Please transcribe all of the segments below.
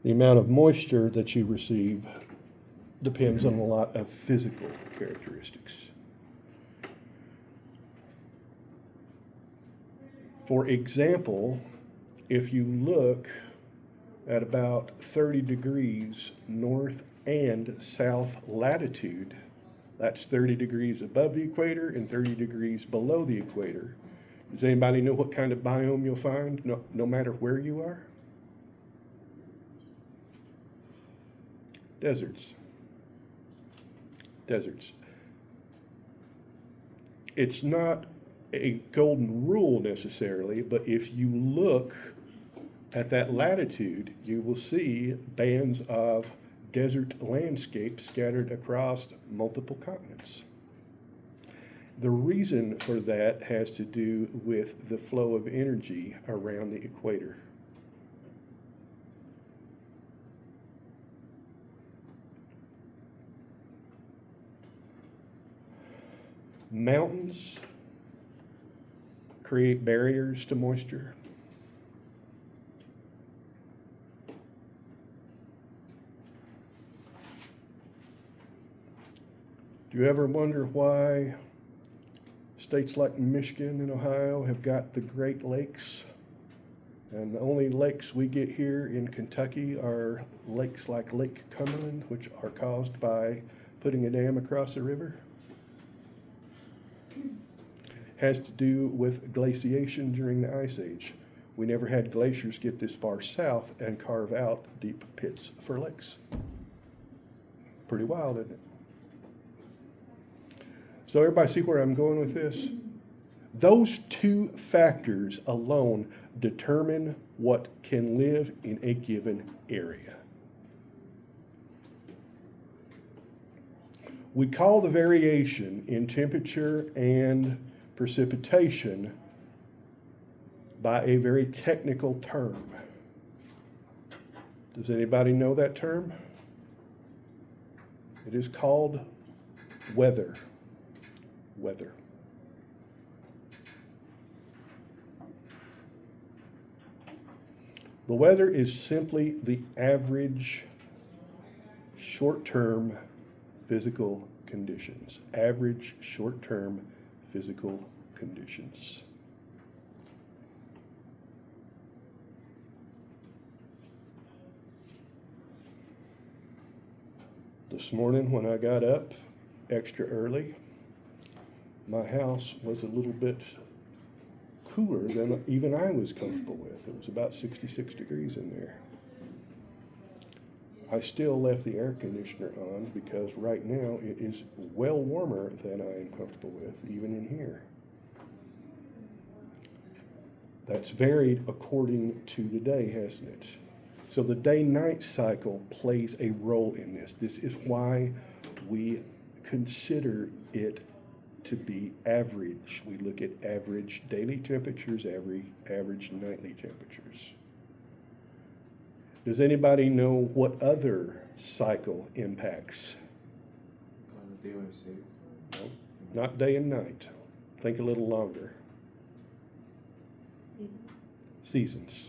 The amount of moisture that you receive depends on a lot of physical characteristics. For example, if you look at about 30 degrees north and south latitude, that's 30 degrees above the equator and 30 degrees below the equator. Does anybody know what kind of biome you'll find no matter where you are? Deserts. Deserts. It's not a golden rule necessarily, but if you look at that latitude, you will see bands of desert landscapes scattered across multiple continents. The reason for that has to do with the flow of energy around the equator. Mountains create barriers to moisture. Do you ever wonder why states like Michigan and Ohio have got the Great Lakes, and the only lakes we get here in Kentucky are lakes like Lake Cumberland, which are caused by putting a dam across a river? Has to do with glaciation during the Ice Age. We never had glaciers get this far south and carve out deep pits for lakes. Pretty wild, isn't it? So everybody see where I'm going with this? Those two factors alone determine what can live in a given area. We call the variation in temperature and precipitation by a very technical term. Does anybody know that term? It is called weather. Weather. The weather is simply the average short-term physical conditions. Average short-term physical conditions. This morning when I got up extra early, my house was a little bit cooler than even I was comfortable with. It was about 66 degrees in there. I still left the air conditioner on because right now it is well warmer than I am comfortable with, even in here. That's varied according to the day, hasn't it? So the day-night cycle plays a role in this. This is why we consider it to be average. We look at average daily temperatures, average nightly temperatures. Does anybody know what other cycle impacts? Daylight savings. No, not day and night. Think a little longer. Seasons.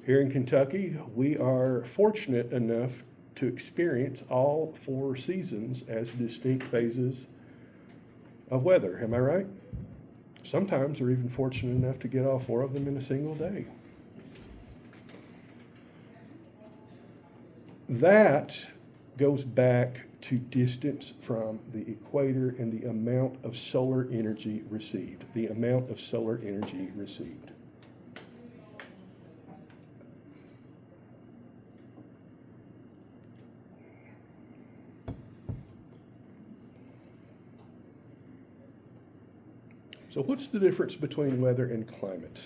Here in Kentucky, we are fortunate enough to experience all 4 seasons as distinct phases of weather. Am I right? Sometimes we're even fortunate enough to get all 4 of them in a single day. That goes back to distance from the equator and the amount of solar energy received. The amount of solar energy received. So what's the difference between weather and climate?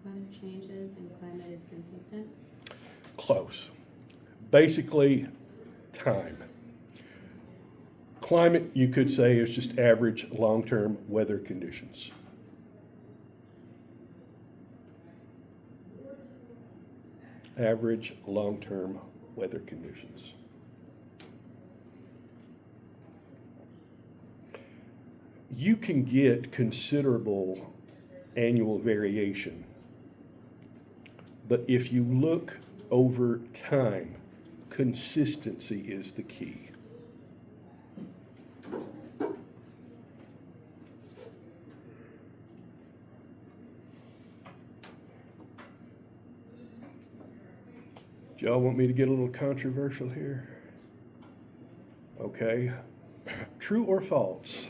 Weather changes and climate is consistent. Close. Basically, time. Climate, you could say, is just average long-term weather conditions. Average long-term weather conditions. you can get considerable annual variation. But if you look over time, consistency is the key. Do y'all want me to get a little controversial here? Okay. True or false?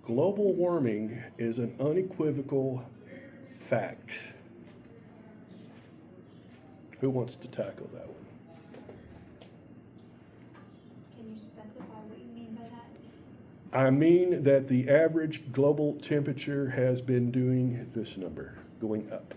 Global warming is an unequivocal fact. Who wants to tackle that one? Can you specify what you mean by that? I mean that the average global temperature has been doing this number, going up.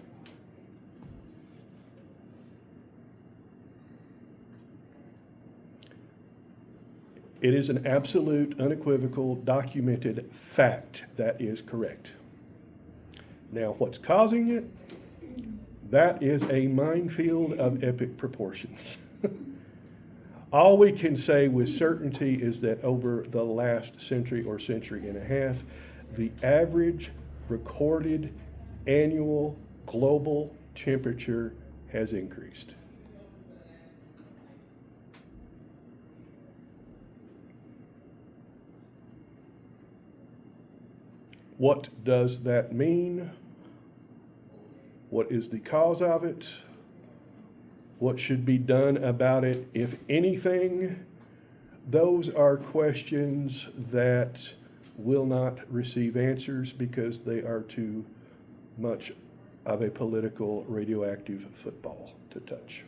It is an absolute, unequivocal, documented fact that is correct. Now, what's causing it? That is a minefield of epic proportions. All we can say with certainty is that over the last century or century and a half, the average recorded annual global temperature has increased. What does that mean? What is the cause of it? What should be done about it, if anything? Those are questions that will not receive answers because they are too much of a political radioactive football to touch.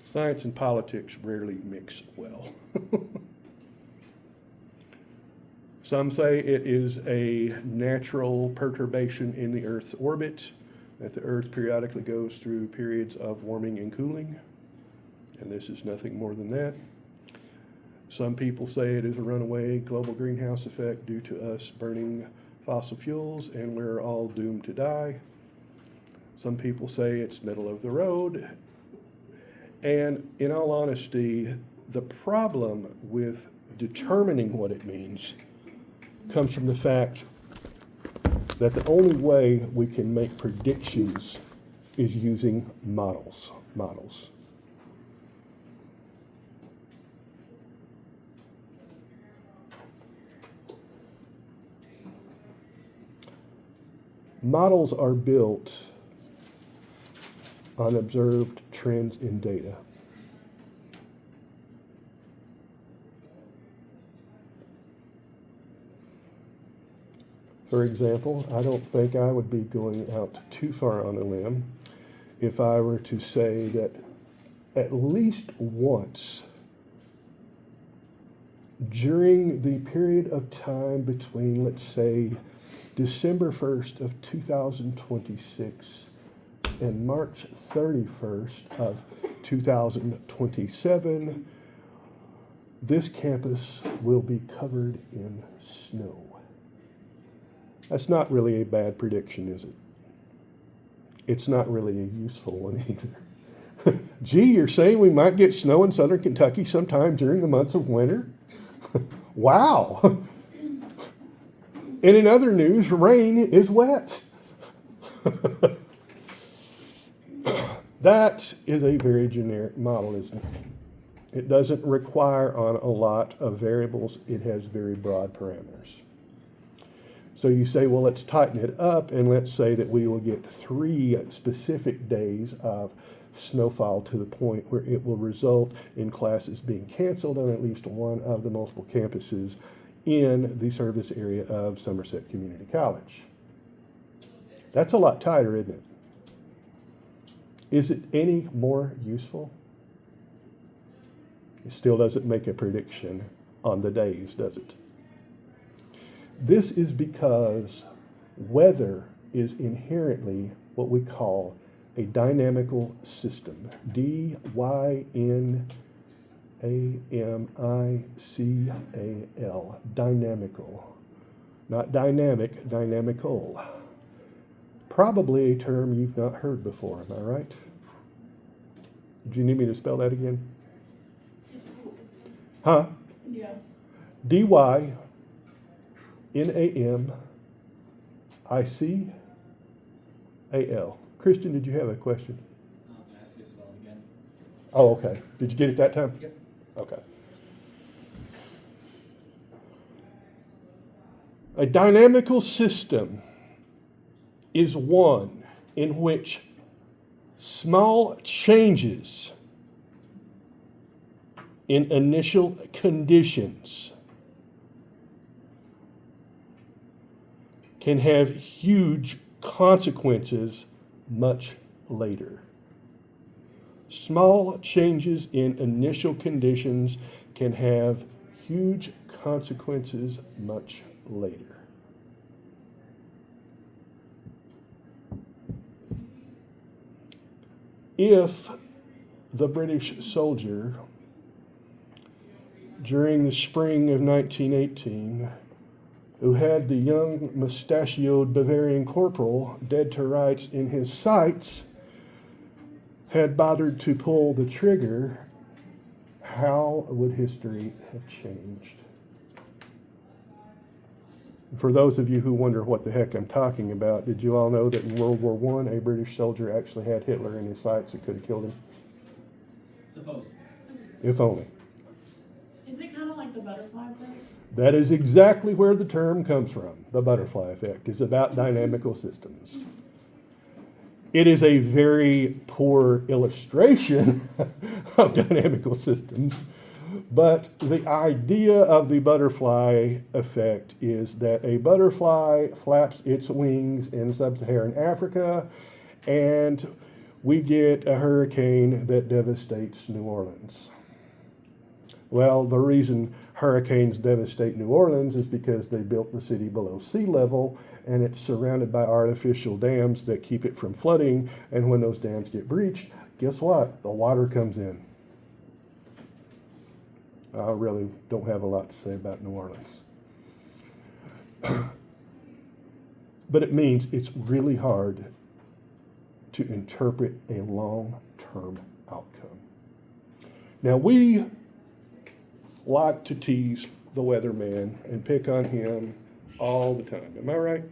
Science and politics rarely mix well. Some say it is a natural perturbation in the Earth's orbit, that the Earth periodically goes through periods of warming and cooling, and this is nothing more than that. Some people say it is a runaway global greenhouse effect due to us burning fossil fuels and we're all doomed to die. Some people say it's middle of the road. And in all honesty, the problem with determining what it means comes from the fact that the only way we can make predictions is using models. Models are built on observed trends in data. For example, I don't think I would be going out too far on a limb if I were to say that at least once during the period of time between, let's say, December 1st of 2026 and March 31st of 2027, this campus will be covered in snow. That's not really a bad prediction, is it? It's not really a useful one either. Gee, you're saying we might get snow in southern Kentucky sometime during the months of winter? Wow. And in other news, rain is wet. That is a very generic model, isn't it? It doesn't require on a lot of variables. It has very broad parameters. So you say, well, let's tighten it up and let's say that we will get 3 specific days of snowfall to the point where it will result in classes being canceled on at least one of the multiple campuses in the service area of Somerset Community College. That's a lot tighter, isn't it? Is it any more useful? It still doesn't make a prediction on the days, does it? This is because weather is inherently what we call a dynamical system. D-Y-N-A-M-I-C-A-L. Dynamical. Not dynamic, dynamical. Probably a term you've not heard before, am I right? Do you need me to spell that again? Huh? Yes. DYNAMICAL. Christian, did you have a question? Can I ask you to spell it again? Oh, okay. Did you get it that time? Yep. Okay. A dynamical system is one in which small changes in initial conditions can have huge consequences much later. Small changes in initial conditions can have huge consequences much later. If the British soldier during the spring of 1918, who had the young mustachioed Bavarian corporal dead to rights in his sights, had bothered to pull the trigger, how would history have changed? For those of you who wonder what the heck I'm talking about, did you all know that in World War I, a British soldier actually had Hitler in his sights that could have killed him? Suppose. If only. Is it kind of like the butterfly effect? That is exactly where the term comes from. The butterfly effect is about dynamical systems. It is a very poor illustration of dynamical systems, but the idea of the butterfly effect is that a butterfly flaps its wings in sub-Saharan Africa, and we get a hurricane that devastates New Orleans. Well, the reason hurricanes devastate New Orleans is because they built the city below sea level, and it's surrounded by artificial dams that keep it from flooding, and when those dams get breached, guess what? The water comes in. I really don't have a lot to say about New Orleans. But it means it's really hard to interpret a long-term outcome. Now, we like to tease the weatherman and pick on him all the time. Am I right?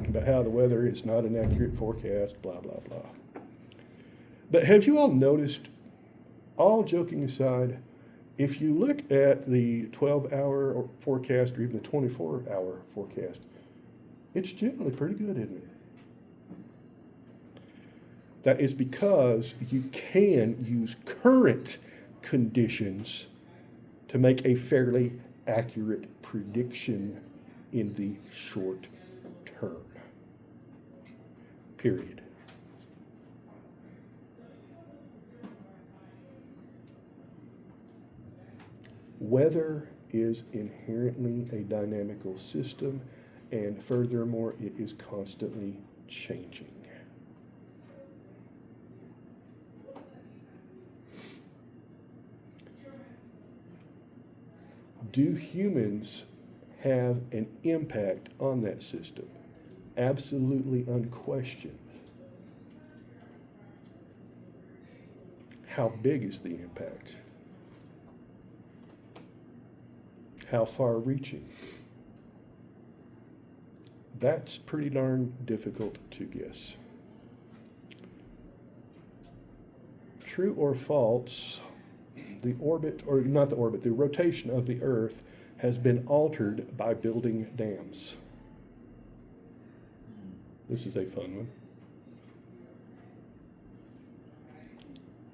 About how the weather is not an accurate forecast, blah, blah, blah. But have you all noticed, all joking aside, if you look at the 12-hour forecast or even the 24-hour forecast, it's generally pretty good, isn't it? That is because you can use current conditions to make a fairly accurate prediction in the short term. Period. Weather is inherently a dynamical system, and furthermore, it is constantly changing. Do humans have an impact on that system? Absolutely unquestioned. How big is the impact? How far-reaching? That's pretty darn difficult to guess. True or false, the orbit, or not the orbit, the rotation of the Earth has been altered by building dams. This is a fun one.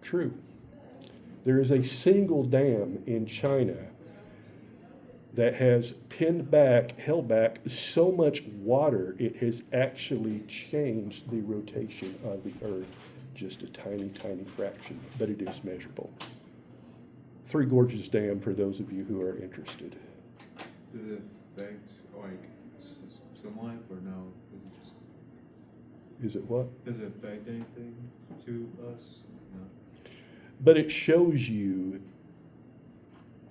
True. There is a single dam in China that has held back so much water, it has actually changed the rotation of the Earth just a tiny, tiny fraction, but it is measurable. Three Gorges Dam for those of you who are interested. Does it affect like some life or no? Is it just? Is it what? Does it affect anything to us? No. But it shows you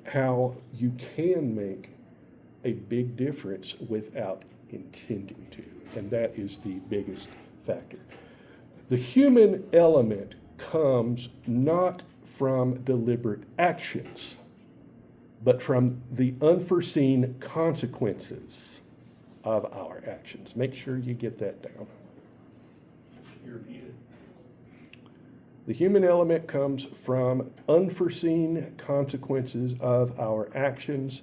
how you can make a big difference without intending to, and that is the biggest factor. The human element comes not from deliberate actions, but from the unforeseen consequences of our actions. Make sure you get that down. You repeat it. The human element comes from unforeseen consequences of our actions,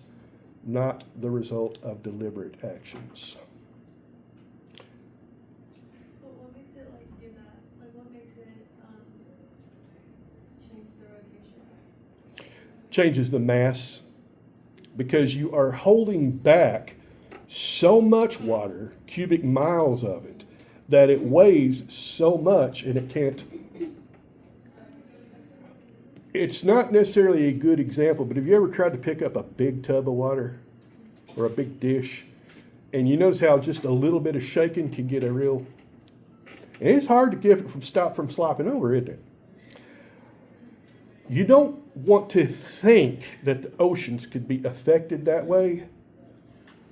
not the result of deliberate actions. But what makes it like do that? Like what makes it change the rotation? Changes the mass because you are holding back so much water, cubic miles of it, that it weighs so much and it can't. It's not necessarily a good example, but have you ever tried to pick up a big tub of water or a big dish? And you notice how just a little bit of shaking can get a real. And it's hard to get it stop from slopping over, isn't it? You don't want to think that the oceans could be affected that way,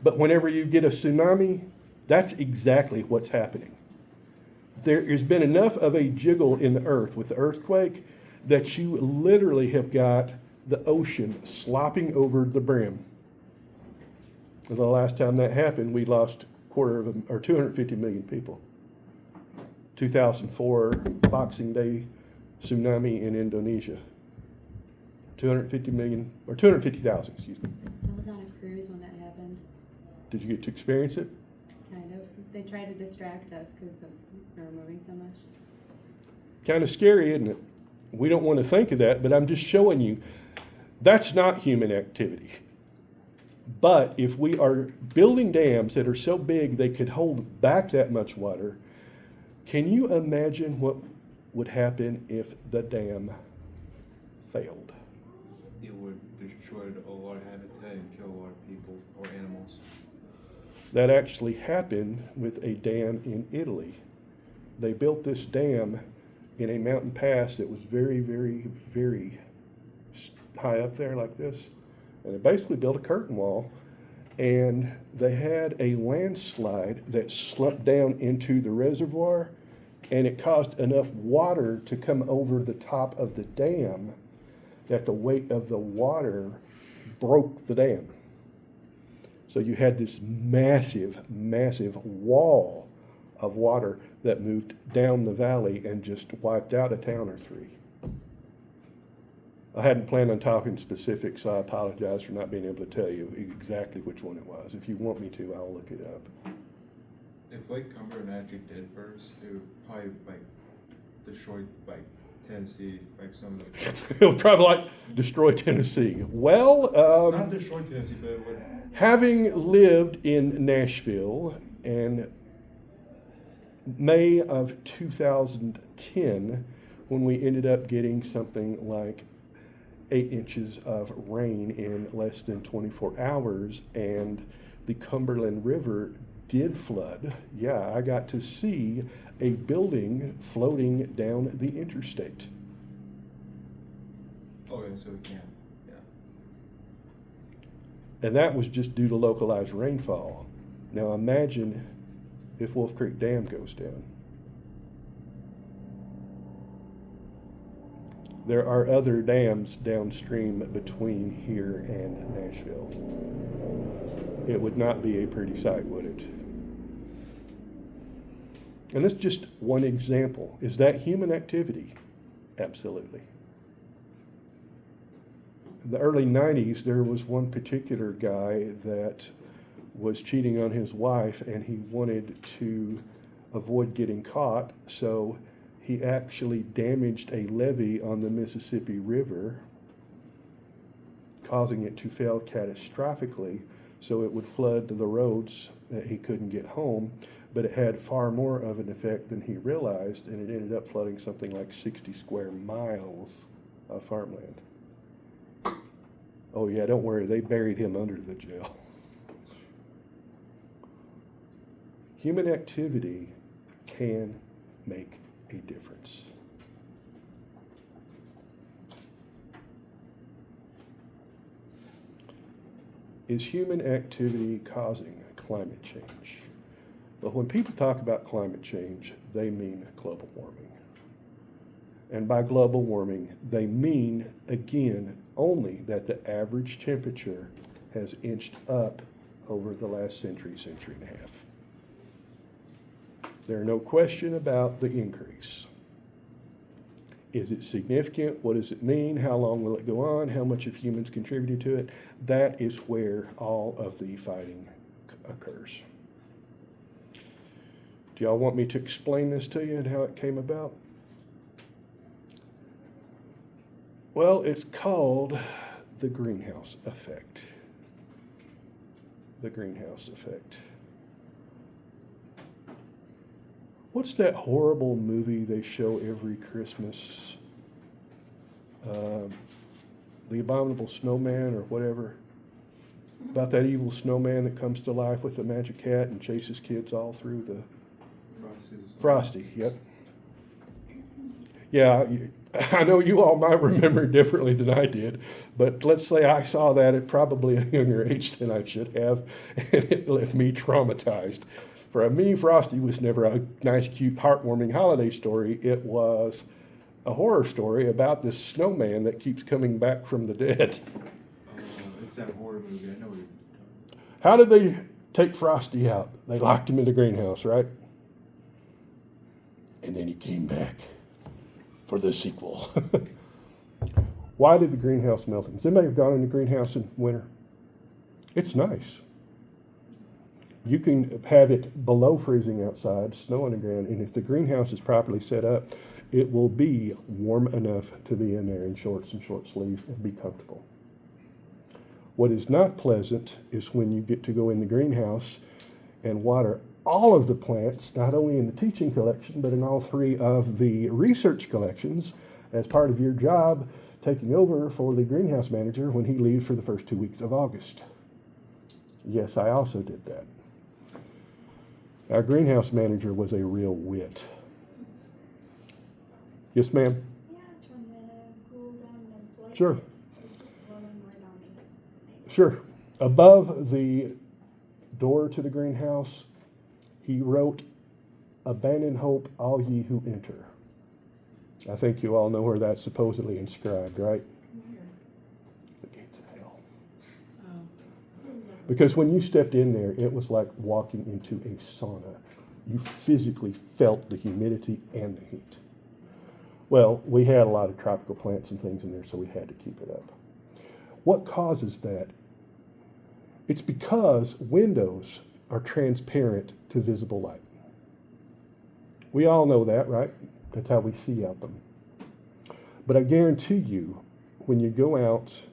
but whenever you get a tsunami, that's exactly what's happening. There has been enough of a jiggle in the earth with the earthquake that you literally have got the ocean slopping over the brim. And the last time that happened, we lost 250 million people. 2004 Boxing Day tsunami in Indonesia. 250 million, or 250,000, excuse me. I was on a cruise when that happened, Did you get to experience it? kind of. They tried to distract us because they were moving so much. Kind of scary, isn't it? We don't want to think of that, but I'm just showing you that's not human activity. But if we are building dams that are so big they could hold back that much water, can you imagine what would happen if the dam failed? It would destroy a lot of habitat and kill a lot of people or animals. That actually happened with a dam in Italy. They built this dam in a mountain pass that was very, very, very high up there like this. And they basically built a curtain wall, and they had a landslide that slumped down into the reservoir, and it caused enough water to come over the top of the dam that the weight of the water broke the dam. So you had this massive, massive wall of water that moved down the valley and just wiped out a town or three. I hadn't planned on talking specifics, so I apologize for not being able to tell you exactly which one it was. If you want me to, I'll look it up. If Lake Cumberland actually did burst, it would probably like destroy like Tennessee, like some of the. It'll probably like destroy Tennessee. Well, Not destroy Tennessee, but it would. having lived in Nashville in May of 2010, when we ended up getting something like 8 inches of rain in less than 24 hours, and the Cumberland River did flood. Yeah, I got to see a building floating down the interstate. Oh yeah, so it can. Yeah. And that was just due to localized rainfall. Now imagine if Wolf Creek Dam goes down. There are other dams downstream between here and Nashville. It would not be a pretty sight, would it? And that's just one example. Is that human activity? Absolutely. In the early 90s, there was one particular guy that was cheating on his wife, and he wanted to avoid getting caught, so he actually damaged a levee on the Mississippi River, causing it to fail catastrophically, so it would flood the roads that he couldn't get home. But it had far more of an effect than he realized, and it ended up flooding something like 60 square miles of farmland. Oh yeah, don't worry, they buried him under the jail. Human activity can make a difference. Is human activity causing climate change? Well, when people talk about climate change, they mean global warming. And by global warming, they mean, again, only that the average temperature has inched up over the last century, century and a half. There's no question about the increase. Is it significant? What does it mean? How long will it go on? How much have humans contributed to it? That is where all of the fighting occurs. Do y'all want me to explain this to you and how it came about? Well, it's called the greenhouse effect. The greenhouse effect. What's that horrible movie they show every Christmas? The Abominable Snowman or whatever. About that evil snowman that comes to life with a magic hat and chases kids all through the Frosty, yep. Yeah, I know you all might remember differently than I did, but let's say I saw that at probably a younger age than I should have, and it left me traumatized. For me, Frosty was never a nice, cute, heartwarming holiday story. It was a horror story about this snowman that keeps coming back from the dead. It's that horror movie. I know what you're talking about. How did they take Frosty out? They locked him in the greenhouse, right? And then he came back for the sequel. Why did the greenhouse melt? Has anybody gone in the greenhouse in winter? It's nice. You can have it below freezing outside, snow on the ground, and if the greenhouse is properly set up, it will be warm enough to be in there in shorts and short sleeves and be comfortable. What is not pleasant is when you get to go in the greenhouse and water all of the plants, not only in the teaching collection, but in all three of the research collections as part of your job taking over for the greenhouse manager when he leaves for the first 2 weeks of August. Yes, I also did that. Our greenhouse manager was a real wit. Yes, ma'am? Yeah, turn the cool down the slightly. Sure. It's just blowing right on me. Sure. Above the door to the greenhouse, he wrote, "Abandon hope, all ye who enter." I think you all know where that's supposedly inscribed, right? The gates of hell. Oh. Because when you stepped in there, it was like walking into a sauna. You physically felt the humidity and the heat. Well, we had a lot of tropical plants and things in there, so we had to keep it up. What causes that? It's because windows are transparent to visible light. We all know that, right? That's how we see out them. But I guarantee you, when you go out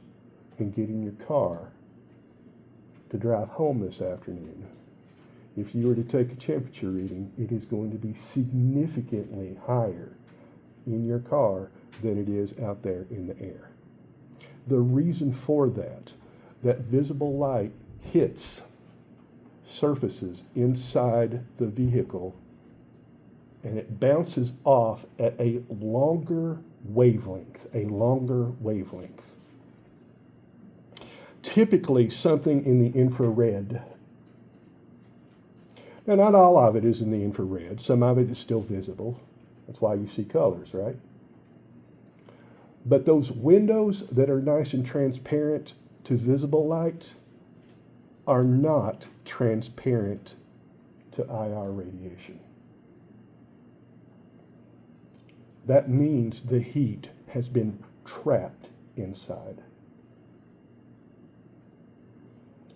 and get in your car to drive home this afternoon, if you were to take a temperature reading, it is going to be significantly higher in your car than it is out there in the air. The reason for that visible light hits surfaces inside the vehicle and it bounces off at a longer wavelength, Typically something in the infrared. Now, not all of it is in the infrared. Some of it is still visible. That's why you see colors, right? But those windows that are nice and transparent to visible light are not transparent to IR radiation. That means the heat has been trapped inside.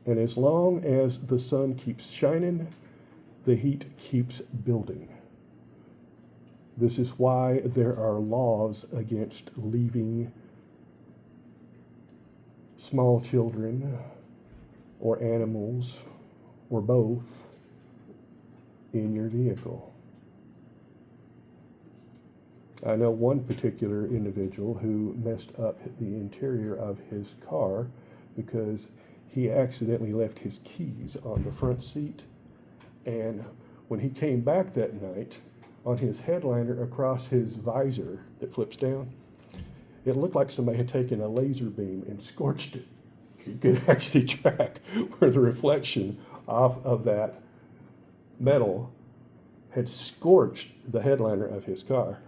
And as long as the sun keeps shining, the heat keeps building. This is why there are laws against leaving small children or animals or both in your vehicle. I know one particular individual who messed up the interior of his car because he accidentally left his keys on the front seat, and when he came back that night, on his headliner across his visor that flips down, it looked like somebody had taken a laser beam and scorched it. You could actually track where the reflection off of that metal had scorched the headliner of his car.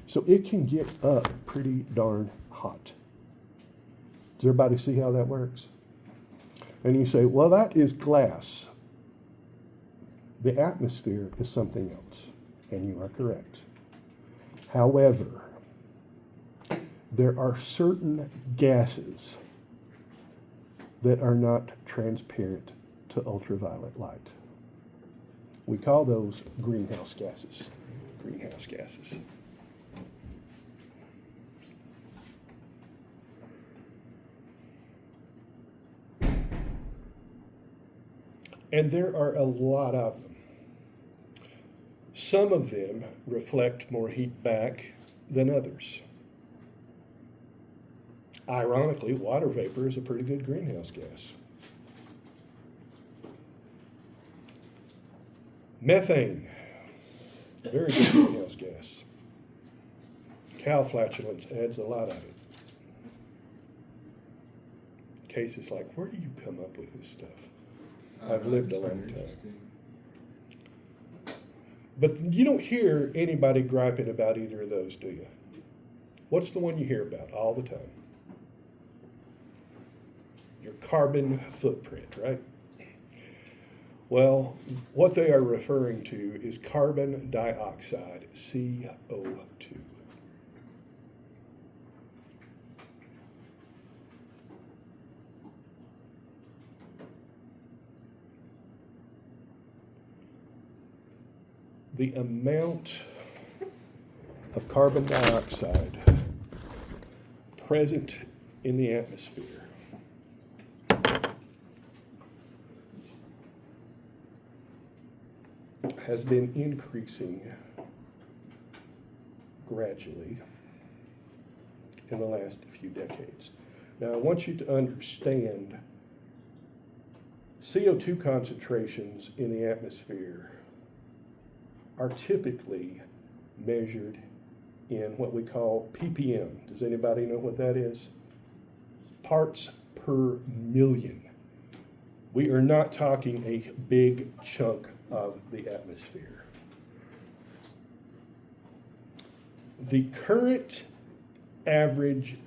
So it can get up pretty darn hot. Does everybody see how that works? And you say, well, that is glass. The atmosphere is something else. And you are correct. However, there are certain gases that are not transparent to ultraviolet light. We call those greenhouse gases. Greenhouse gases. And there are a lot of them. Some of them reflect more heat back than others. Ironically, water vapor is a pretty good greenhouse gas. Methane, very good greenhouse gas. Cow flatulence adds a lot of it. Cases like, where do you come up with this stuff? I've lived a long time. Interesting. But you don't hear anybody griping about either of those, do you? What's the one you hear about all the time? Your carbon footprint, right? Well, what they are referring to is carbon dioxide, CO2. The amount of carbon dioxide present in the atmosphere has been increasing gradually in the last few decades. Now, I want you to understand CO2 concentrations in the atmosphere are typically measured in what we call ppm. Does anybody know what that is? Parts per million. We are not talking a big chunk of the atmosphere. The current average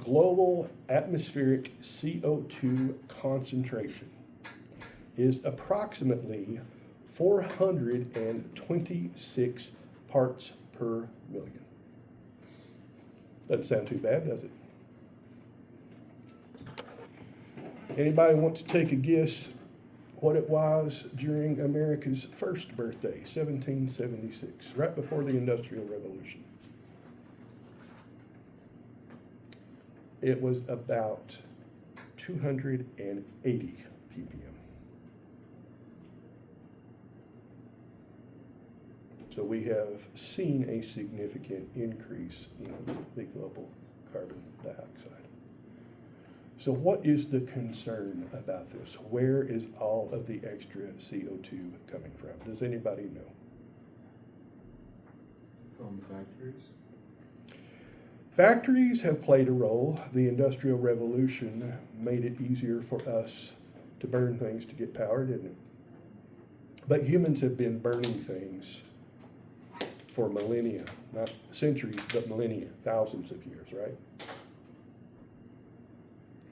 global atmospheric CO2 concentration is approximately 426 parts per million. Doesn't sound too bad, does it? Anybody want to take a guess what it was during America's first birthday, 1776, right before the Industrial Revolution? It was about 280 ppm. So we have seen a significant increase in the global carbon dioxide. So what is the concern about this? Where is all of the extra CO2 coming from? Does anybody know? From factories? Factories have played a role. The Industrial Revolution made it easier for us to burn things to get power, didn't it? But humans have been burning things for millennia, not centuries, but millennia, thousands of years, right?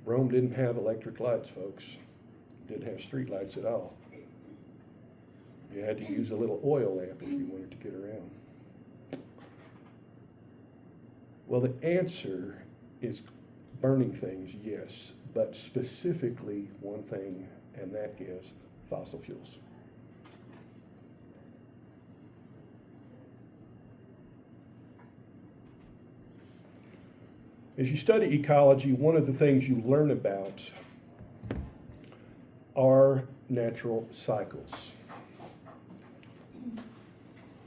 Rome didn't have electric lights, folks. Didn't have street lights at all. You had to use a little oil lamp if you wanted to get around. Well, the answer is burning things, yes, but specifically one thing, and that is fossil fuels. As you study ecology, one of the things you learn about are natural cycles.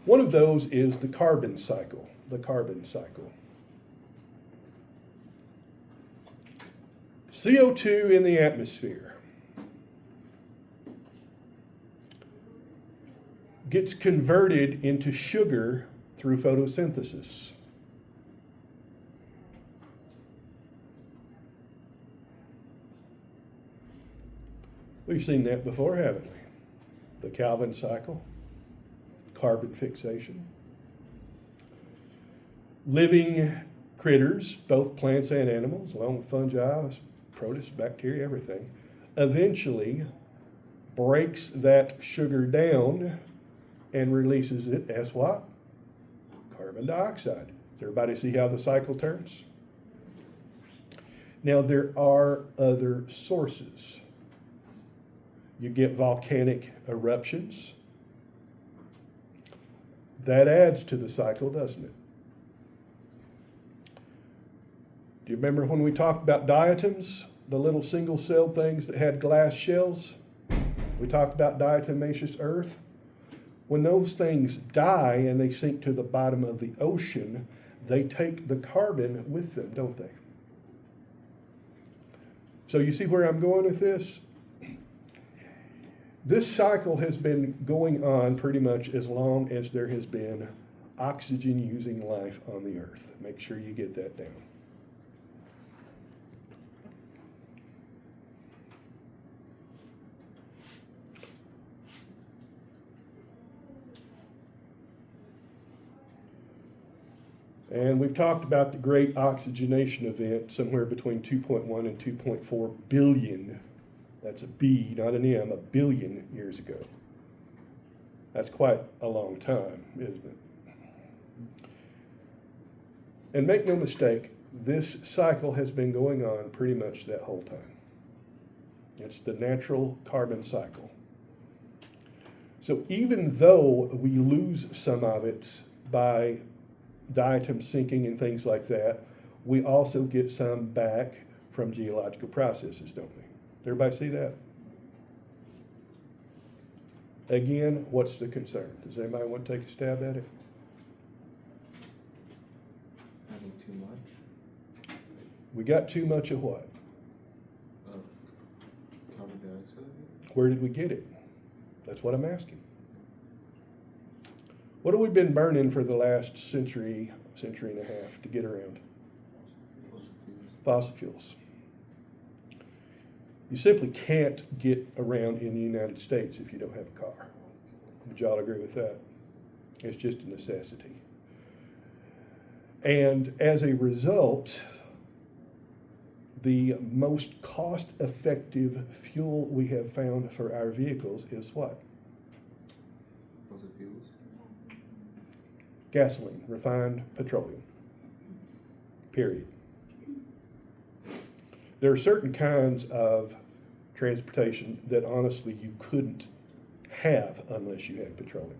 One of those is the carbon cycle, CO2 in the atmosphere gets converted into sugar through photosynthesis. We've seen that before, haven't we? The Calvin cycle, carbon fixation. Living critters, both plants and animals, along with fungi, protists, bacteria, everything, eventually breaks that sugar down and releases it as what? Carbon dioxide. Does everybody see how the cycle turns? Now, there are other sources. You get volcanic eruptions. That adds to the cycle, doesn't it? Do you remember when we talked about diatoms, the little single-celled things that had glass shells? We talked about diatomaceous earth. When those things die and they sink to the bottom of the ocean, they take the carbon with them, don't they? So you see where I'm going with this? This cycle has been going on pretty much as long as there has been oxygen-using life on the earth. Make sure you get that down. And we've talked about the great oxygenation event, somewhere between 2.1 and 2.4 billion. That's a B, not an M, a billion years ago. That's quite a long time, isn't it? And make no mistake, this cycle has been going on pretty much that whole time. It's the natural carbon cycle. So even though we lose some of it by diatom sinking and things like that, we also get some back from geological processes, don't we? Everybody see that? Again, what's the concern? Does anybody want to take a stab at it? Having too much We got too much of what? of carbon dioxide. Where did we get it? That's what I'm asking. What have we been burning for the last century and a half to get around? Fossil fuels. Fossil fuels. You simply can't get around in the United States if you don't have a car. Would y'all agree with that? It's just a necessity. And as a result, the most cost-effective fuel we have found for our vehicles is what? Fossil fuels. Gasoline, refined petroleum. Period. There are certain kinds of transportation that honestly you couldn't have unless you had petroleum.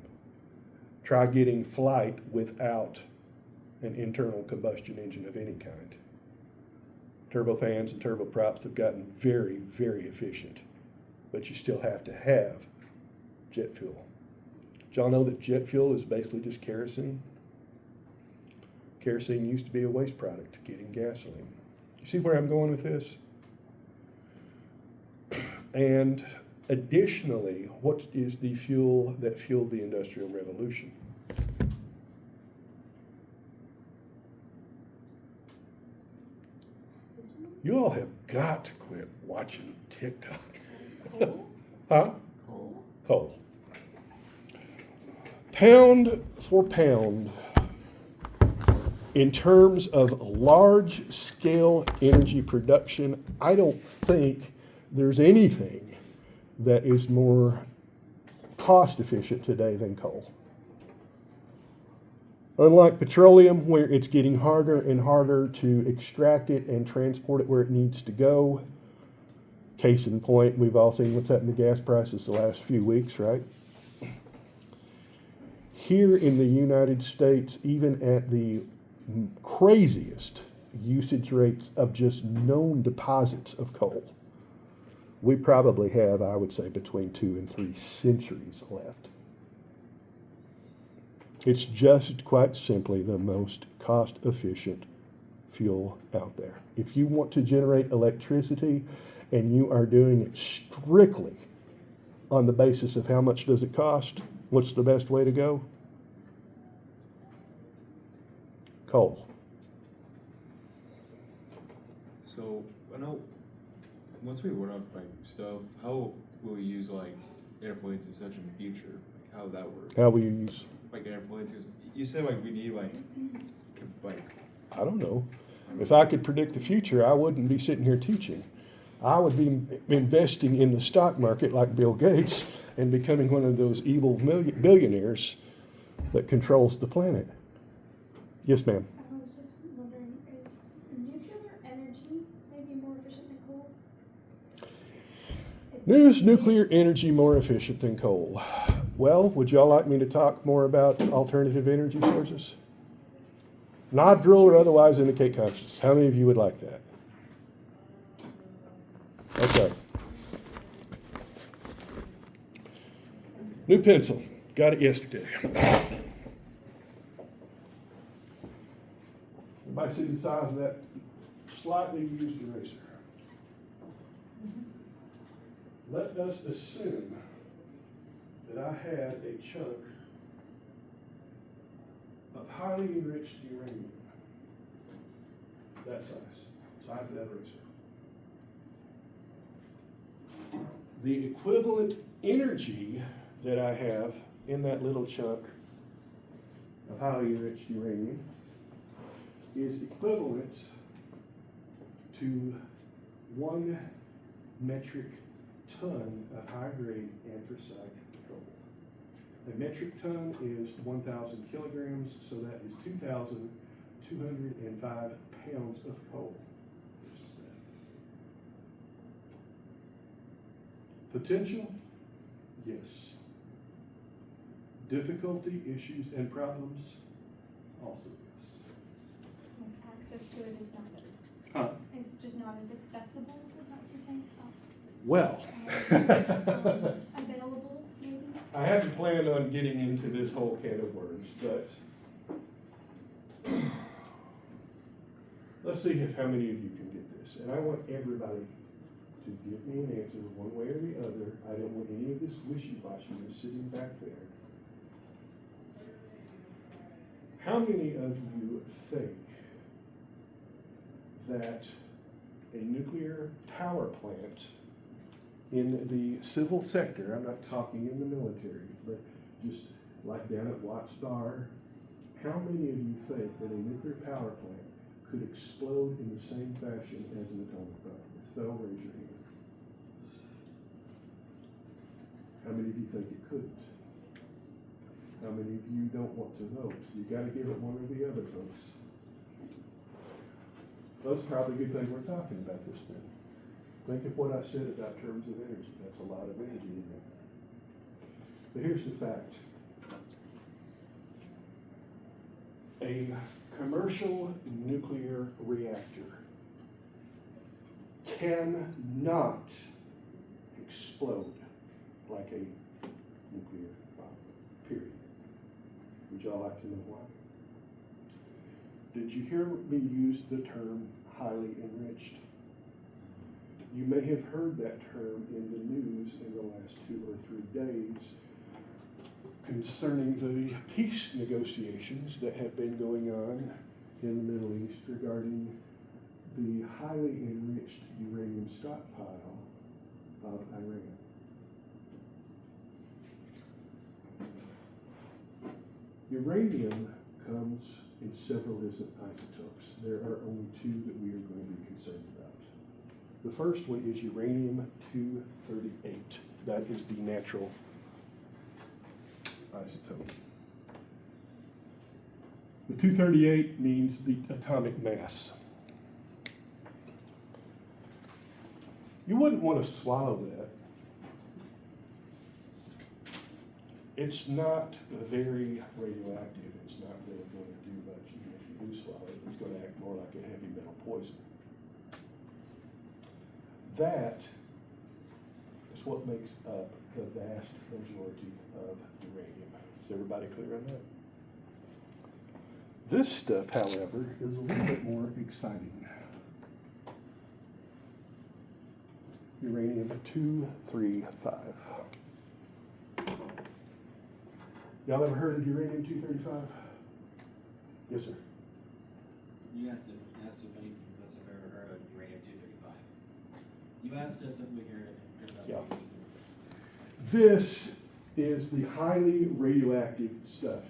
Try getting flight without an internal combustion engine of any kind. Turbofans and turboprops have gotten very, very efficient, but you still have to have jet fuel. Did y'all know that jet fuel is basically just kerosene? Kerosene used to be a waste product, getting gasoline. You see where I'm going with this? And additionally, what is the fuel that fueled the Industrial Revolution? You all have got to quit watching TikTok. Huh? Coal. Coal. Pound for pound, in terms of large-scale energy production, I don't think there's anything that is more cost-efficient today than coal. Unlike petroleum, where it's getting harder and harder to extract it and transport it where it needs to go. Case in point, we've all seen what's happened to gas prices the last few weeks, right? Here in the United States, even at the craziest usage rates of just known deposits of coal, we probably have, I would say, between 2 and 3 centuries left. It's just quite simply the most cost-efficient fuel out there. If you want to generate electricity and you are doing it strictly on the basis of how much does it cost, what's the best way to go? Coal. So I know once we run out of like stuff, how will we use like airplanes and such in the future? Like, how would that work? How will you use? Like airplanes, 'cause you said like we need like I don't know. If I could predict the future, I wouldn't be sitting here teaching. I would be investing in the stock market like Bill Gates and becoming one of those evil billionaires that controls the planet. Yes, ma'am. I was just wondering, is nuclear energy maybe more efficient than coal? Is nuclear energy more efficient than coal? Well, would y'all like me to talk more about alternative energy sources? Nod, drill, or otherwise indicate conscience. How many of you would like that? Okay. New pencil. Got it yesterday. Everybody see the size of that slightly used eraser? Let us assume that I had a chunk of highly enriched uranium. That size of that eraser. The equivalent energy that I have in that little chunk of highly enriched uranium is equivalent to 1 metric ton of high-grade anthracite gold. A metric ton is 1,000 kilograms, so that is 2,205 pounds of coal. Potential? Yes. Difficulty, issues, and problems? Also yes. Access to it is not as, Huh? it's just not as accessible, is that what you're saying? Well. Available, maybe? I haven't planned on getting into this whole can of worms, but let's see how many of you can get this. And I want everybody to give me an answer one way or the other. I don't want any of this wishy-washiness sitting back there. How many of you think that a nuclear power plant in the civil sector, I'm not talking in the military, but just like down at Watts Bar, how many of you think that a nuclear power plant could explode in the same fashion as an atomic bomb? So raise your hand. How many of you think it couldn't? How many of you don't want to vote? You gotta give it one or the other, folks. That's probably a good thing we're talking about this then. Think of what I said about terms of energy. That's a lot of energy in there. But here's the fact. A commercial nuclear reactor cannot explode like a nuclear bomb, period. Would y'all like to know why? Did you hear me use the term highly enriched? You may have heard that term in the news in the last 2 or 3 days concerning the peace negotiations that have been going on in the Middle East regarding the highly enriched uranium stockpile of Iran. Uranium comes in several different isotopes. There are only 2 that we are going to be concerned about. The first one is uranium-238. That is the natural isotope. The 238 means the atomic mass. You wouldn't want to swallow that. It's not very radioactive. It's not really going to do much. Even if you do swallow it, it's going to act more like a heavy metal poison. That is what makes up the vast majority of uranium. Is everybody clear on that? This stuff, however, is a little bit more exciting. Uranium-235. Y'all ever heard of uranium-235? Yes, sir. You asked if any of us have ever heard of uranium-235. You asked us if we heard about Yeah. this. This is the highly radioactive stuff.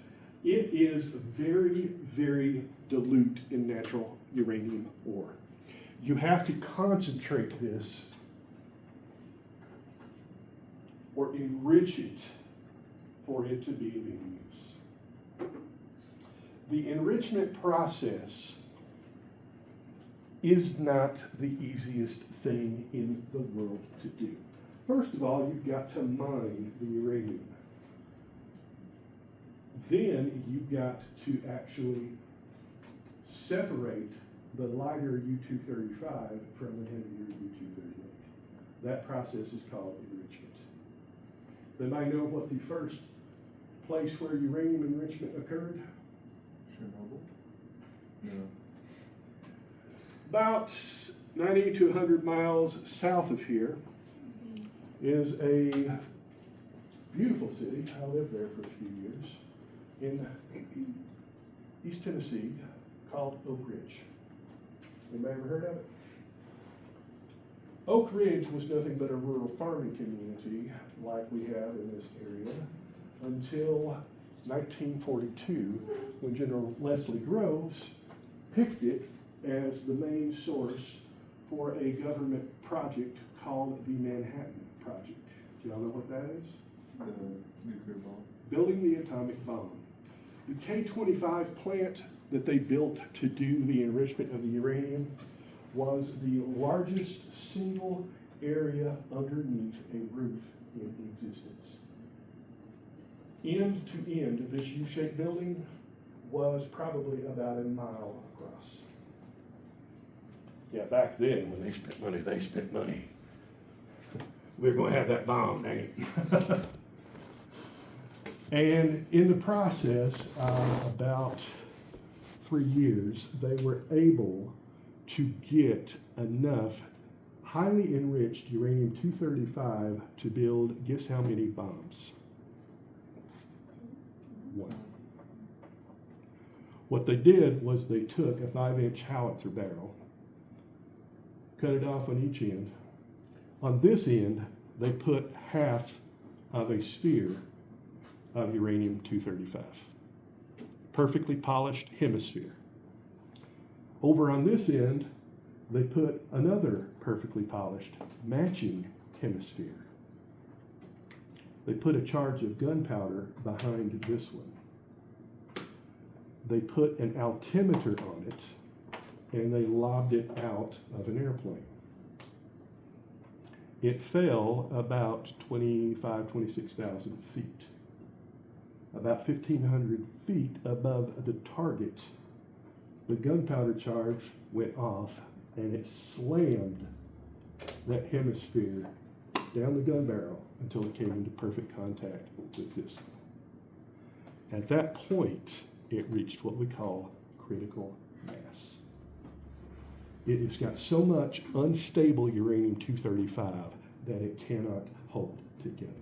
It is very, very dilute in natural uranium ore. You have to concentrate this or enrich it for it to be of any use. The enrichment process is not the easiest thing in the world to do. First of all, you've got to mine the uranium. Then you've got to actually separate the lighter U-235 from the heavier U-238. That process is called enrichment. Anybody know what the first place where uranium enrichment occurred? Chernobyl? No. About 90 to 100 miles south of here is a beautiful city. I lived there for a few years in East Tennessee called Oak Ridge. Anybody ever heard of it? Oak Ridge was nothing but a rural farming community like we have in this area until 1942, when General Leslie Groves picked it as the main source for a government project called the Manhattan Project. Do y'all know what that is? The nuclear bomb. Building the atomic bomb. The K-25 plant that they built to do the enrichment of the uranium was the largest single area underneath a roof in existence. End to end, this U-shaped building was probably about a mile across. Yeah, back then, when they spent money, they spent money. We're going to have that bomb, dang it. And in the process of about 3 years, they were able to get enough highly enriched uranium-235 to build, guess how many bombs? 1. What they did was they took a 5-inch howitzer barrel, cut it off on each end. On this end, they put half of a sphere of uranium-235. Perfectly polished hemisphere. Over on this end, they put another perfectly polished matching hemisphere. They put a charge of gunpowder behind this one. They put an altimeter on it, and they lobbed it out of an airplane. It fell about 26,000 feet. About 1,500 feet above the target, the gunpowder charge went off, and it slammed that hemisphere down the gun barrel until it came into perfect contact with this one. At that point, it reached what we call critical mass. It has got so much unstable uranium-235 that it cannot hold together.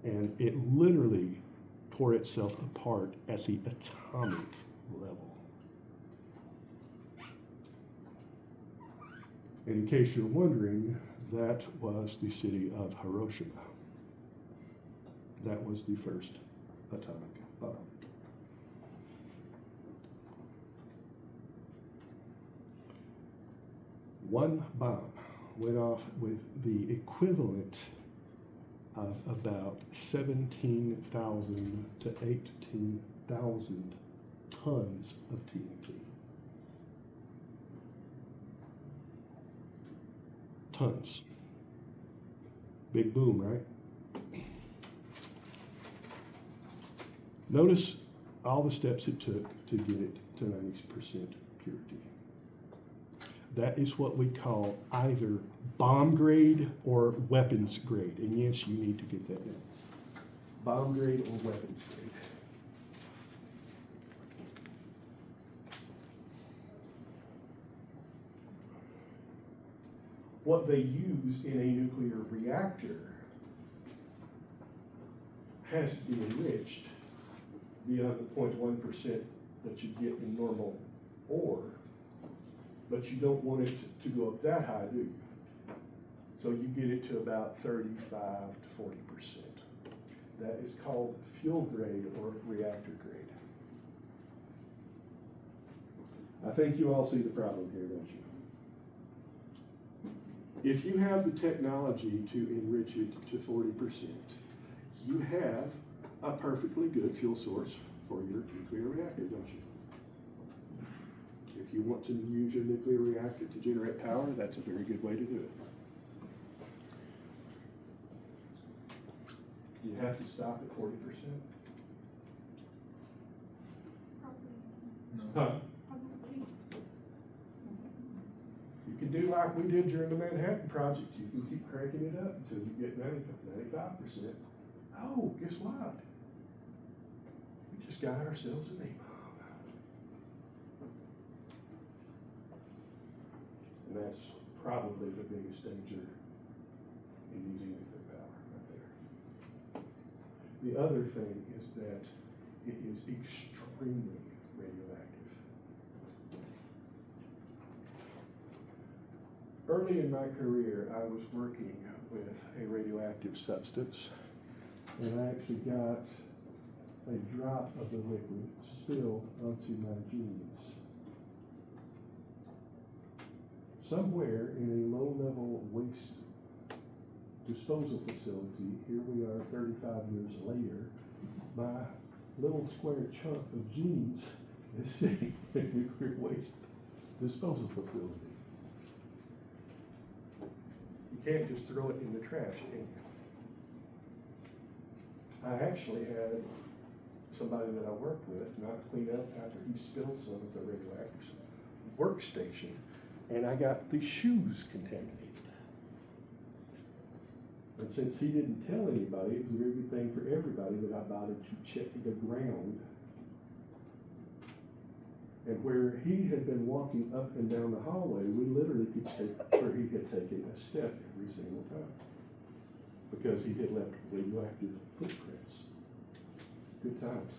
And it literally tore itself apart at the atomic level. And in case you're wondering, that was the city of Hiroshima. That was the first atomic bomb. One bomb went off with the equivalent of about 17,000 to 18,000 tons of TNT. Tons. Big boom, right? Notice all the steps it took to get it to 90% purity. That is what we call either bomb grade or weapons grade. And yes, you need to get that down. Bomb grade or weapons grade. What they use in a nuclear reactor has to be enriched beyond the 0.1% that you get in normal ore. But you don't want it to go up that high, do you? So you get it to about 35 to 40%. That is called fuel grade or reactor grade. I think you all see the problem here, don't you? If you have the technology to enrich it to 40%, you have a perfectly good fuel source for your nuclear reactor, don't you? If you want to use your nuclear reactor to generate power, that's a very good way to do it. You have to stop at 40%. Probably. No. Huh? Probably. You can do like we did during the Manhattan Project. You can keep cranking it up until you get 95%. Oh, guess what? We just got ourselves an A-bomb. And that's probably the biggest danger in using nuclear power right there. The other thing is that it is extremely radioactive. Early in my career, I was working with a radioactive substance, and I actually got a drop of the liquid spilled onto my jeans. Somewhere in a low-level waste disposal facility, here we are 35 years later, my little square chunk of jeans is sitting in a nuclear waste disposal facility. You can't just throw it in the trash, can you? I actually had somebody that I worked with not clean up after he spilled some of the radioactive workstation, and I got the shoes contaminated. And since he didn't tell anybody, it was a very good thing for everybody that I bothered to check the ground. And where he had been walking up and down the hallway, we literally could take where he had taken a step every single time, because he had left radioactive footprints. Good times.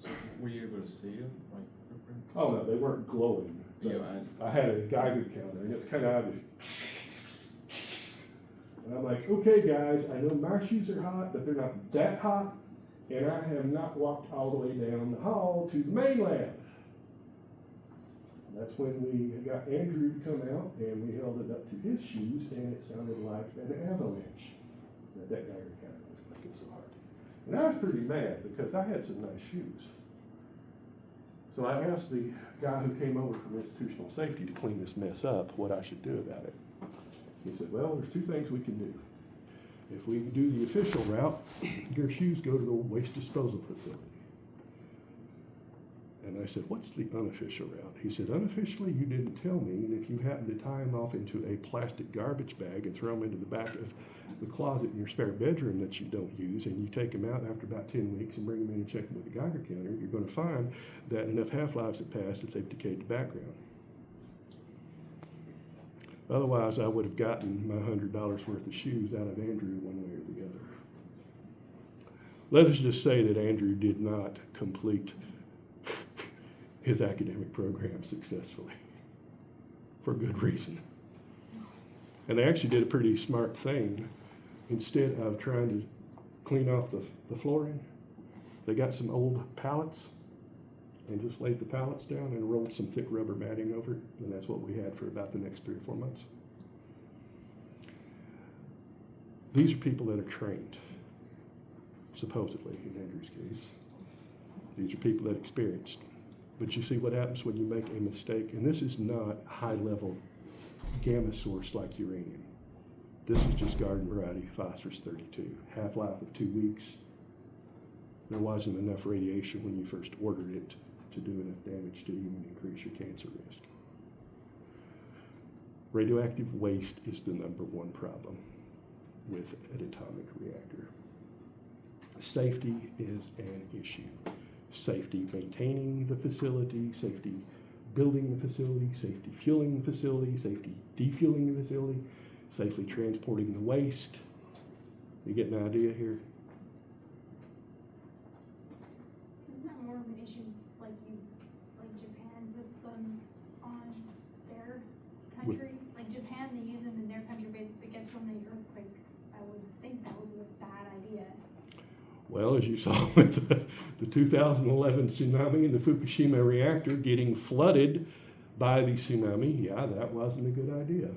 So were you able to see them, like footprints? Oh no, they weren't glowing. but Yeah, I had a Geiger counter, and it's kind of obvious. And I'm like, okay, guys, I know my shoes are hot, but they're not that hot, and I have not walked all the way down the hall to the main lab. That's when we got Andrew to come out, and we held it up to his shoes, and it sounded like an avalanche that Geiger counter was making so hard. And I was pretty mad because I had some nice shoes. So I asked the guy who came over from institutional safety to clean this mess up what I should do about it. He said, well, there's two things we can do. If we do the official route, your shoes go to the waste disposal facility. And I said, what's the unofficial route? He said, unofficially, you didn't tell me, and if you happen to tie them off into a plastic garbage bag and throw them into the back of the closet in your spare bedroom that you don't use, and you take them out after about 10 weeks and bring them in and check them with a Geiger counter, you're going to find that enough half-lives have passed that they've decayed to background. Otherwise, I would have gotten my $100 worth of shoes out of Andrew one way or the other. Let us just say that Andrew did not complete his academic program successfully, for good reason. And they actually did a pretty smart thing. Instead of trying to clean off the flooring, they got some old pallets and just laid the pallets down and rolled some thick rubber matting over it, and that's what we had for about the next 3 or 4 months. These are people that are trained, supposedly, in Andrew's case. These are people that experienced. But you see what happens when you make a mistake, and this is not high-level gamma source like uranium. This is just garden variety phosphorus-32, half-life of 2 weeks. There wasn't enough radiation when you first ordered it to do enough damage to you and increase your cancer risk. Radioactive waste is the #1 problem with an atomic reactor. Safety is an issue. Safety maintaining the facility, safety building the facility, safety fueling the facility, safety defueling the facility, safely transporting the waste. You get an idea here? Isn't that more of an issue like Japan puts them on their country? Like Japan, they use them in their country, but it gets so many earthquakes. I would think that would be a bad idea. Well, as you saw with the 2011 tsunami and the Fukushima reactor getting flooded by the tsunami, yeah, that wasn't a good idea.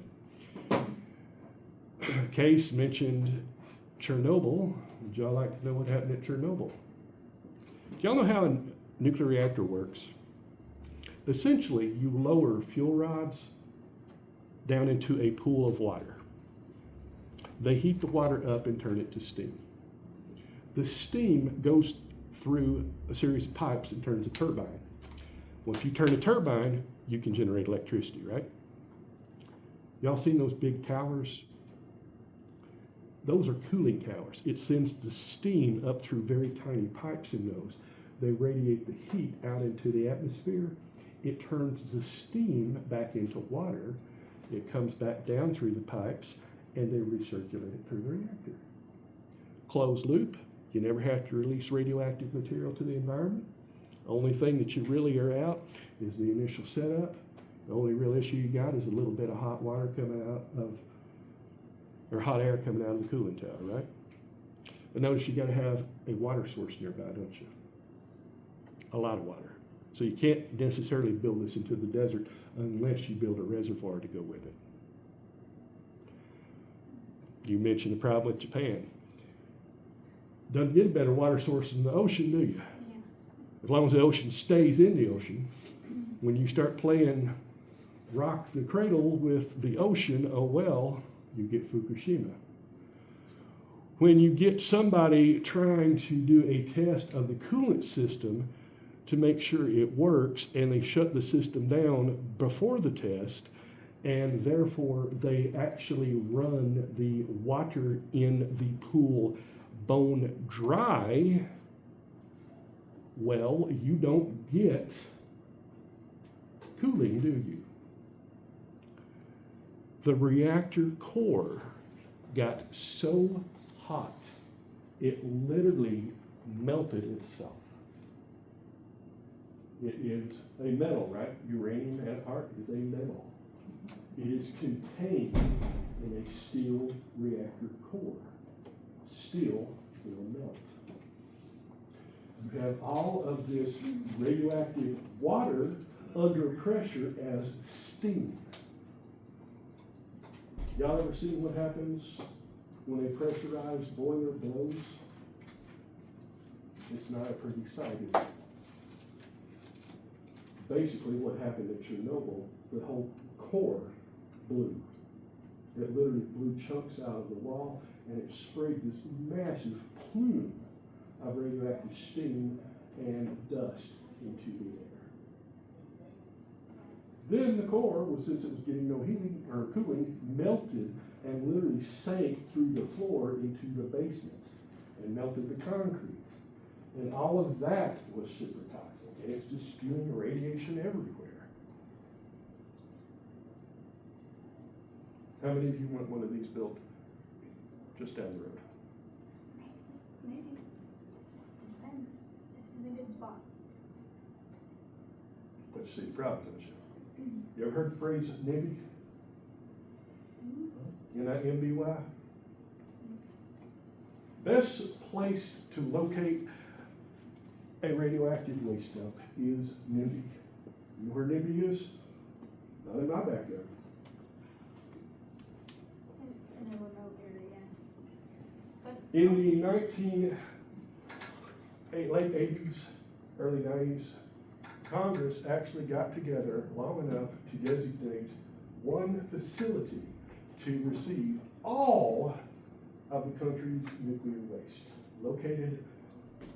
Case mentioned Chernobyl. Would y'all like to know what happened at Chernobyl? Do y'all know how a nuclear reactor works? Essentially, you lower fuel rods down into a pool of water. They heat the water up and turn it to steam. The steam goes through a series of pipes and turns a turbine. Once you turn a turbine, you can generate electricity, right? Y'all seen those big towers? Those are cooling towers. It sends the steam up through very tiny pipes in those. They radiate the heat out into the atmosphere. It turns the steam back into water. It comes back down through the pipes, and they recirculate it through the reactor. Closed loop. You never have to release radioactive material to the environment. Only thing that you really are out is the initial setup. The only real issue you got is a little bit of hot water coming out of, or hot air coming out of the cooling tower, right? But notice you gotta have a water source nearby, don't you? A lot of water. So you can't necessarily build this into the desert unless you build a reservoir to go with it. You mentioned the problem with Japan. Doesn't get a better water source in the ocean, do you? Yeah. As long as the ocean stays in the ocean. When you start playing rock the cradle with the ocean, oh well, you get Fukushima. When you get somebody trying to do a test of the coolant system to make sure it works, and they shut the system down before the test, and therefore they actually run the water in the pool bone dry, well, you don't get cooling, do you? The reactor core got so hot, it literally melted itself. It is a metal, right? Uranium at heart is a metal. It is contained in a steel reactor core. Steel will melt. You have all of this radioactive water under pressure as steam. Y'all ever seen what happens when a pressurized boiler blows? It's not a pretty sight, is it? Basically what happened at Chernobyl, the whole core blew. It literally blew chunks out of the wall, and it sprayed this massive plume of radioactive steam and dust into the air. Then the core, since it was getting no heating or cooling, melted and literally sank through the floor into the basement and melted the concrete. And all of that was super toxic, and it's just spewing radiation everywhere. How many of you want one of these built just down the road? Maybe. Depends. If it's in a good spot. But you see the problem, don't you? You ever heard the phrase NIMBY? N-I-M-B-Y? Best place to locate a radioactive waste dump is NIMBY. You know where NIMBY is? Not in my backyard. It's in a remote area. But In the late 80s, early 90s, Congress actually got together long enough to designate one facility to receive all of the country's nuclear waste, located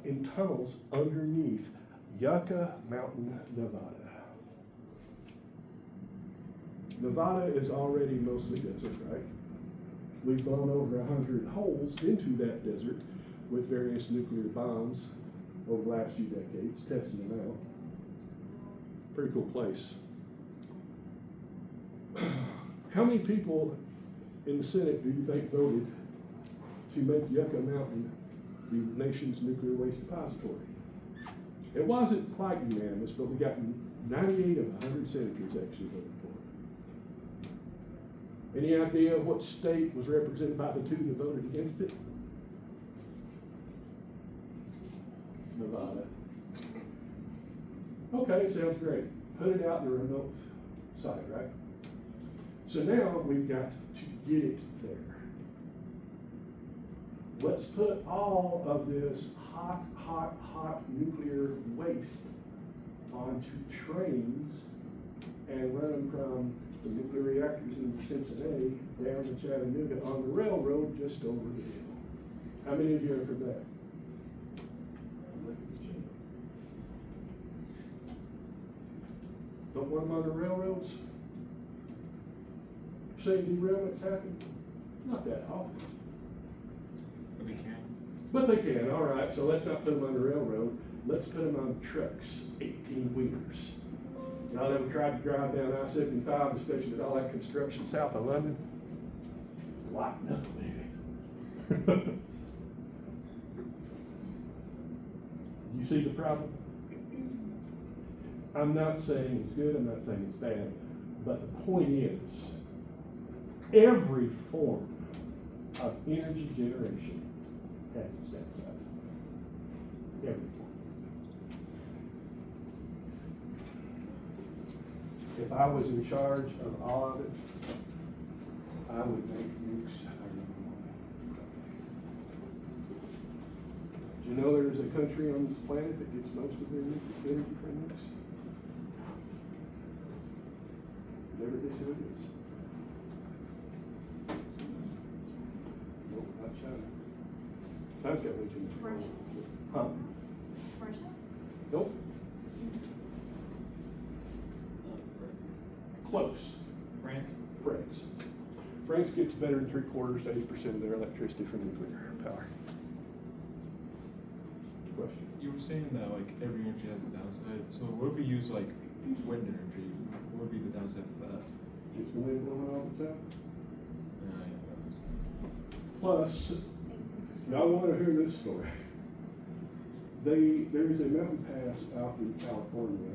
in tunnels underneath Yucca Mountain, Nevada. Nevada is already mostly desert, right? We've blown over 100 holes into that desert with various nuclear bombs over the last few decades, testing them out. Pretty cool place. How many people in the Senate do you think voted to make Yucca Mountain the nation's nuclear waste depository? It wasn't quite unanimous, but we got 98 of 100 senators actually voted for it. Any idea what state was represented by the two that voted against it? Nevada. Okay, sounds great. Put it out in the remote side, right? So now we've got to get it there. Let's put all of this hot nuclear waste onto trains and run them from the nuclear reactors in Cincinnati down to Chattanooga on the railroad just over the hill. How many of you have heard that? Don't want them on the railroads? Saying derailments happen? Not that often. But we can. But they can, all right, so let's not put them on the railroad. Let's put them on trucks, 18-wheelers. Y'all ever tried to drive down I-75, especially with all that construction south of London? Like nothing. You see the problem? I'm not saying it's good, I'm not saying it's bad, but the point is, every form of energy generation has its downside. Every form. If I was in charge of all of it, I would make nukes out of them. Do you know there's a country on this planet that gets most of their energy from nukes? Never guess who it is. Nope, not China. China's got way too much coal. Russia. Huh? Russia? Nope. Close. France? France. France gets better than 3/4 to 80% of their electricity from nuclear power. Question? You were saying that like every energy has a downside. So what if we use like wind energy? What would be the downside for that? Gets the wind blowing all the time. Yeah, that was- Plus, y'all want to hear this story? There is a mountain pass out in California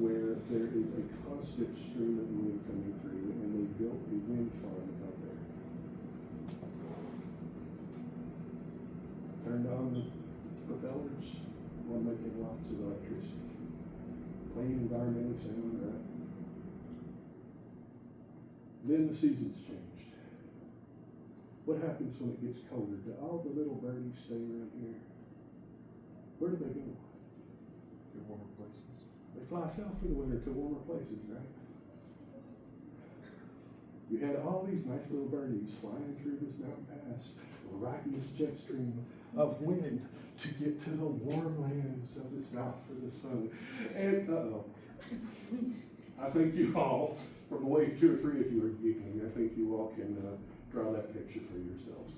where there is a constant stream of wind coming through, and they built a wind farm out there. Turned on the propellers, one making lots of electricity. Clean, environmentally sound, right? Then the seasons changed. What happens when it gets colder? Do all the little birdies stay around here? Where do they go? the warmer places. They fly south for the winter to warmer places, right? You had all these nice little birdies flying through this mountain pass, riding this jet stream of wind to get to the warm lands of the south for the sun. And, I think you all, from the way 2 or 3 of you are geeking, I think you all can draw that picture for yourselves.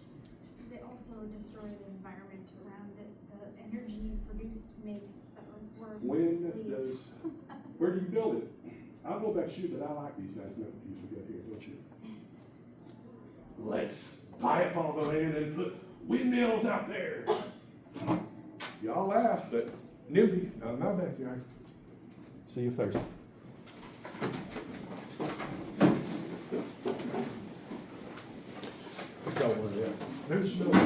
They also destroy the environment around it. The energy produced makes the earthworms When leave. does, where do you build it? I don't know about you, but I like these nice mountain views we got here, don't you? Let's buy up all the land and put windmills out there. Y'all laugh, but NIMBY, not in my backyard. See you Thursday. There's no. Didn't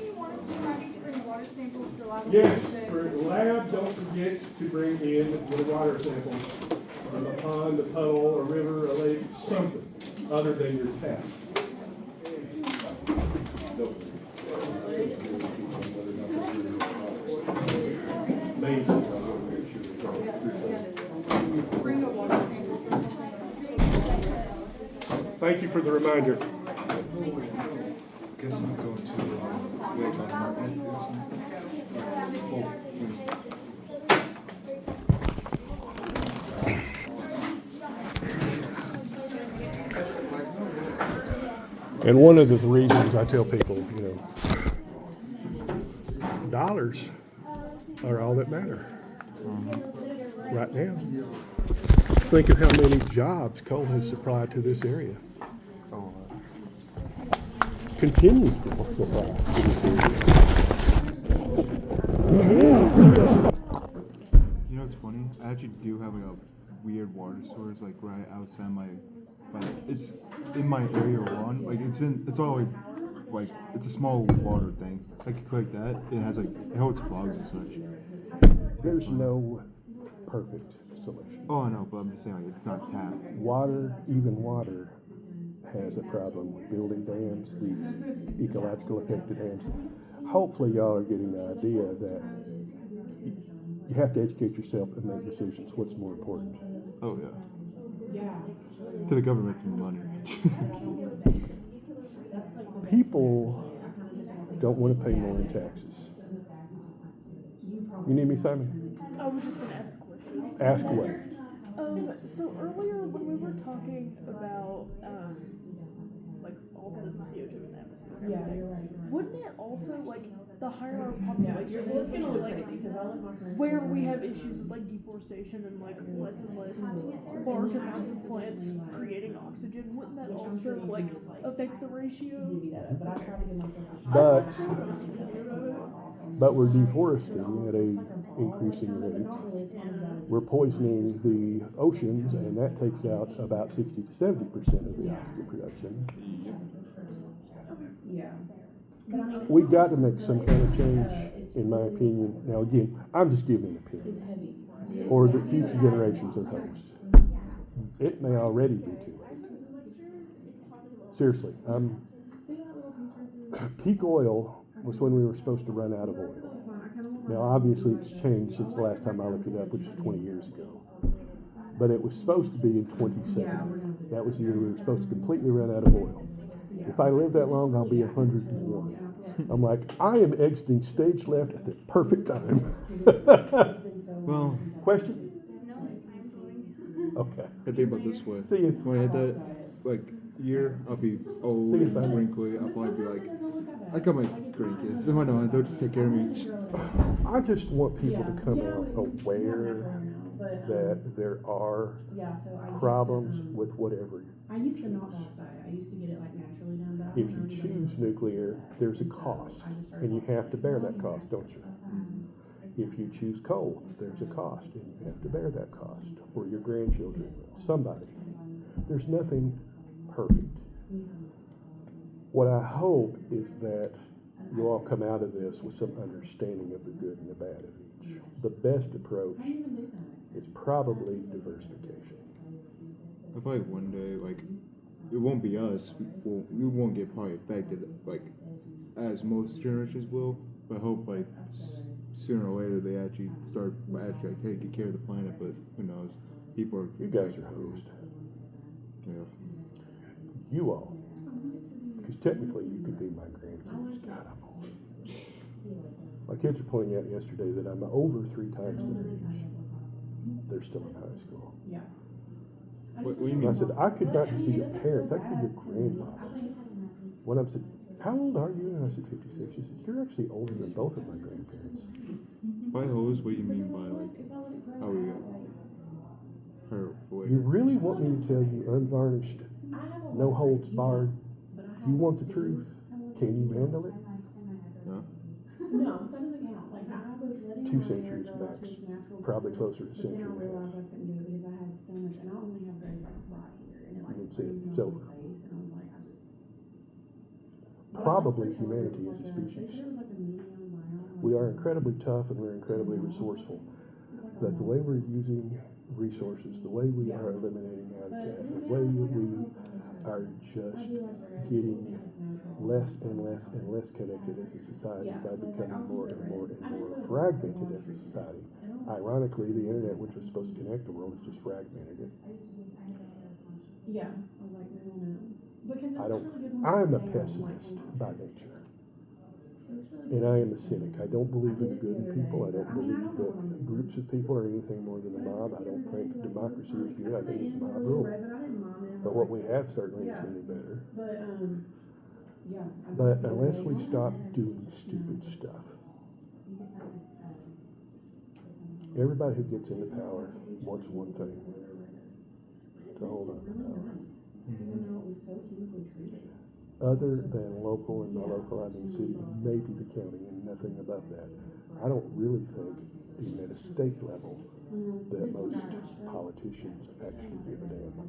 you want us to remind you to bring water samples for lab? Yes, for the lab, don't forget to bring in the water samples from a pond, a puddle, a river, a lake, something other than your tap. Main thing I want to make sure we go. Bring a water sample. Thank you for the reminder. Guess I'm going to Lake on Martin or something. Oh, Wednesday. And one of the reasons I tell people, dollars are all that matter right now. Think of how many jobs coal has supplied to this area. Continues to supply to this area. You know what's funny? I actually do have a weird water source like right outside my, it's in my area one. Like it's all like it's a small water thing. I can click that. It has like it holds frogs and such. There's no perfect solution. Oh, I know, but I'm just saying, like, it's not tap. Water, even water, has a problem with building dams, the ecological effect of dams. Hopefully, y'all are getting the idea that you have to educate yourself and make decisions. What's more important? Oh, yeah. To the government's money. People don't want to pay more in taxes. You need me, Simon? I was just gonna ask a question. Ask away. So earlier when we were talking about, like all the CO2 in the atmosphere and everything, wouldn't it also, like, the higher our population is, like, where we have issues with, like, deforestation and, like, less and less large amounts of plants creating oxygen, wouldn't that also, like, affect the ratio? But we're deforesting at a increasing rate. We're poisoning the oceans, and that takes out about 60 to 70% of the oxygen production. We've got to make some kind of change, in my opinion. Now, again, I'm just giving an opinion. Or that future generations are hosed. It may already be too late. Seriously, peak oil was when we were supposed to run out of oil. Now, obviously, it's changed since the last time I looked it up, which was 20 years ago. But it was supposed to be in 2070. That was the year we were supposed to completely run out of oil. If I live that long, I'll be 101. I'm like, I am exiting stage left at the perfect time. Well, question? No, I'm going. Okay. I think about it this way. See you. When I hit that, like, year, I'll be old See you, and Simon. wrinkly. I'll probably be like, I got my grandkids. And why not? They'll just take care of me. I just want people to come out aware that there are problems with whatever. I used to not fast diet. I used to get it like naturally done. But I If don't you remember choose nuclear, there's a cost, and you have to bear that cost, don't you? If you choose coal, there's a cost, and you have to bear that cost, or your grandchildren, somebody. There's nothing perfect. What I hope is that you all come out of this with some understanding of the good and the bad of each. The best approach is probably diversification. I feel like one day, like, it won't be us. We won't get probably affected, like, as most generations will. But I hope, like, sooner or later they actually start actually like, taking care of the planet. But who knows? People are. You guys are hosed. Yeah. You all. Because technically you could be my grandkids. God, I'm old. My kids were pointing out yesterday that I'm over 3 times their age. They're still in high school. Yeah. What do you And mean? I said, I could not just be your parents, I could be your grandma. One of them said, how old are you? And I said, 56. She said, you're actually older than both of my grandparents. By hose, what do you mean by, like, how we got her away? You really want me to tell you unvarnished, no holds barred? You want the truth? Can you handle it? No? No, that doesn't count. Like I was letting 2 my hair centuries grow out max. to its natural Probably color, closer to a but then century I and a half. realized I couldn't do it because I had so much, and I only have grays like right here, and it like That's it. freezes It's my over. face, and I was like, I just. Probably humanity as a They species. said it was like a medium brown. We are incredibly tough and we're incredibly resourceful. But the way we're using resources, the way we are eliminating habitat, the way we are just getting less and less and less connected as a society by becoming more and more and more fragmented as a society. Ironically, the internet, which was supposed to connect the world, has just fragmented it. Yeah, I was like, no. Because it I looks don't, really good when I'm a it's stale, pessimist like, by nature. it looks really And good. I am a cynic. I don't believe in the good in people. I don't believe that groups of people are anything more than a mob. I don't think democracy is good. I think it's mob rule. But what we have certainly is going to be better. But yeah. But unless we stop doing stupid stuff, everybody who gets into power wants one thing: to hold on to power. Even though it was so chemically treated. Other than local, and by local I mean city, maybe the county, and nothing above that. I don't really think, even at a state level, that most politicians actually give a damn.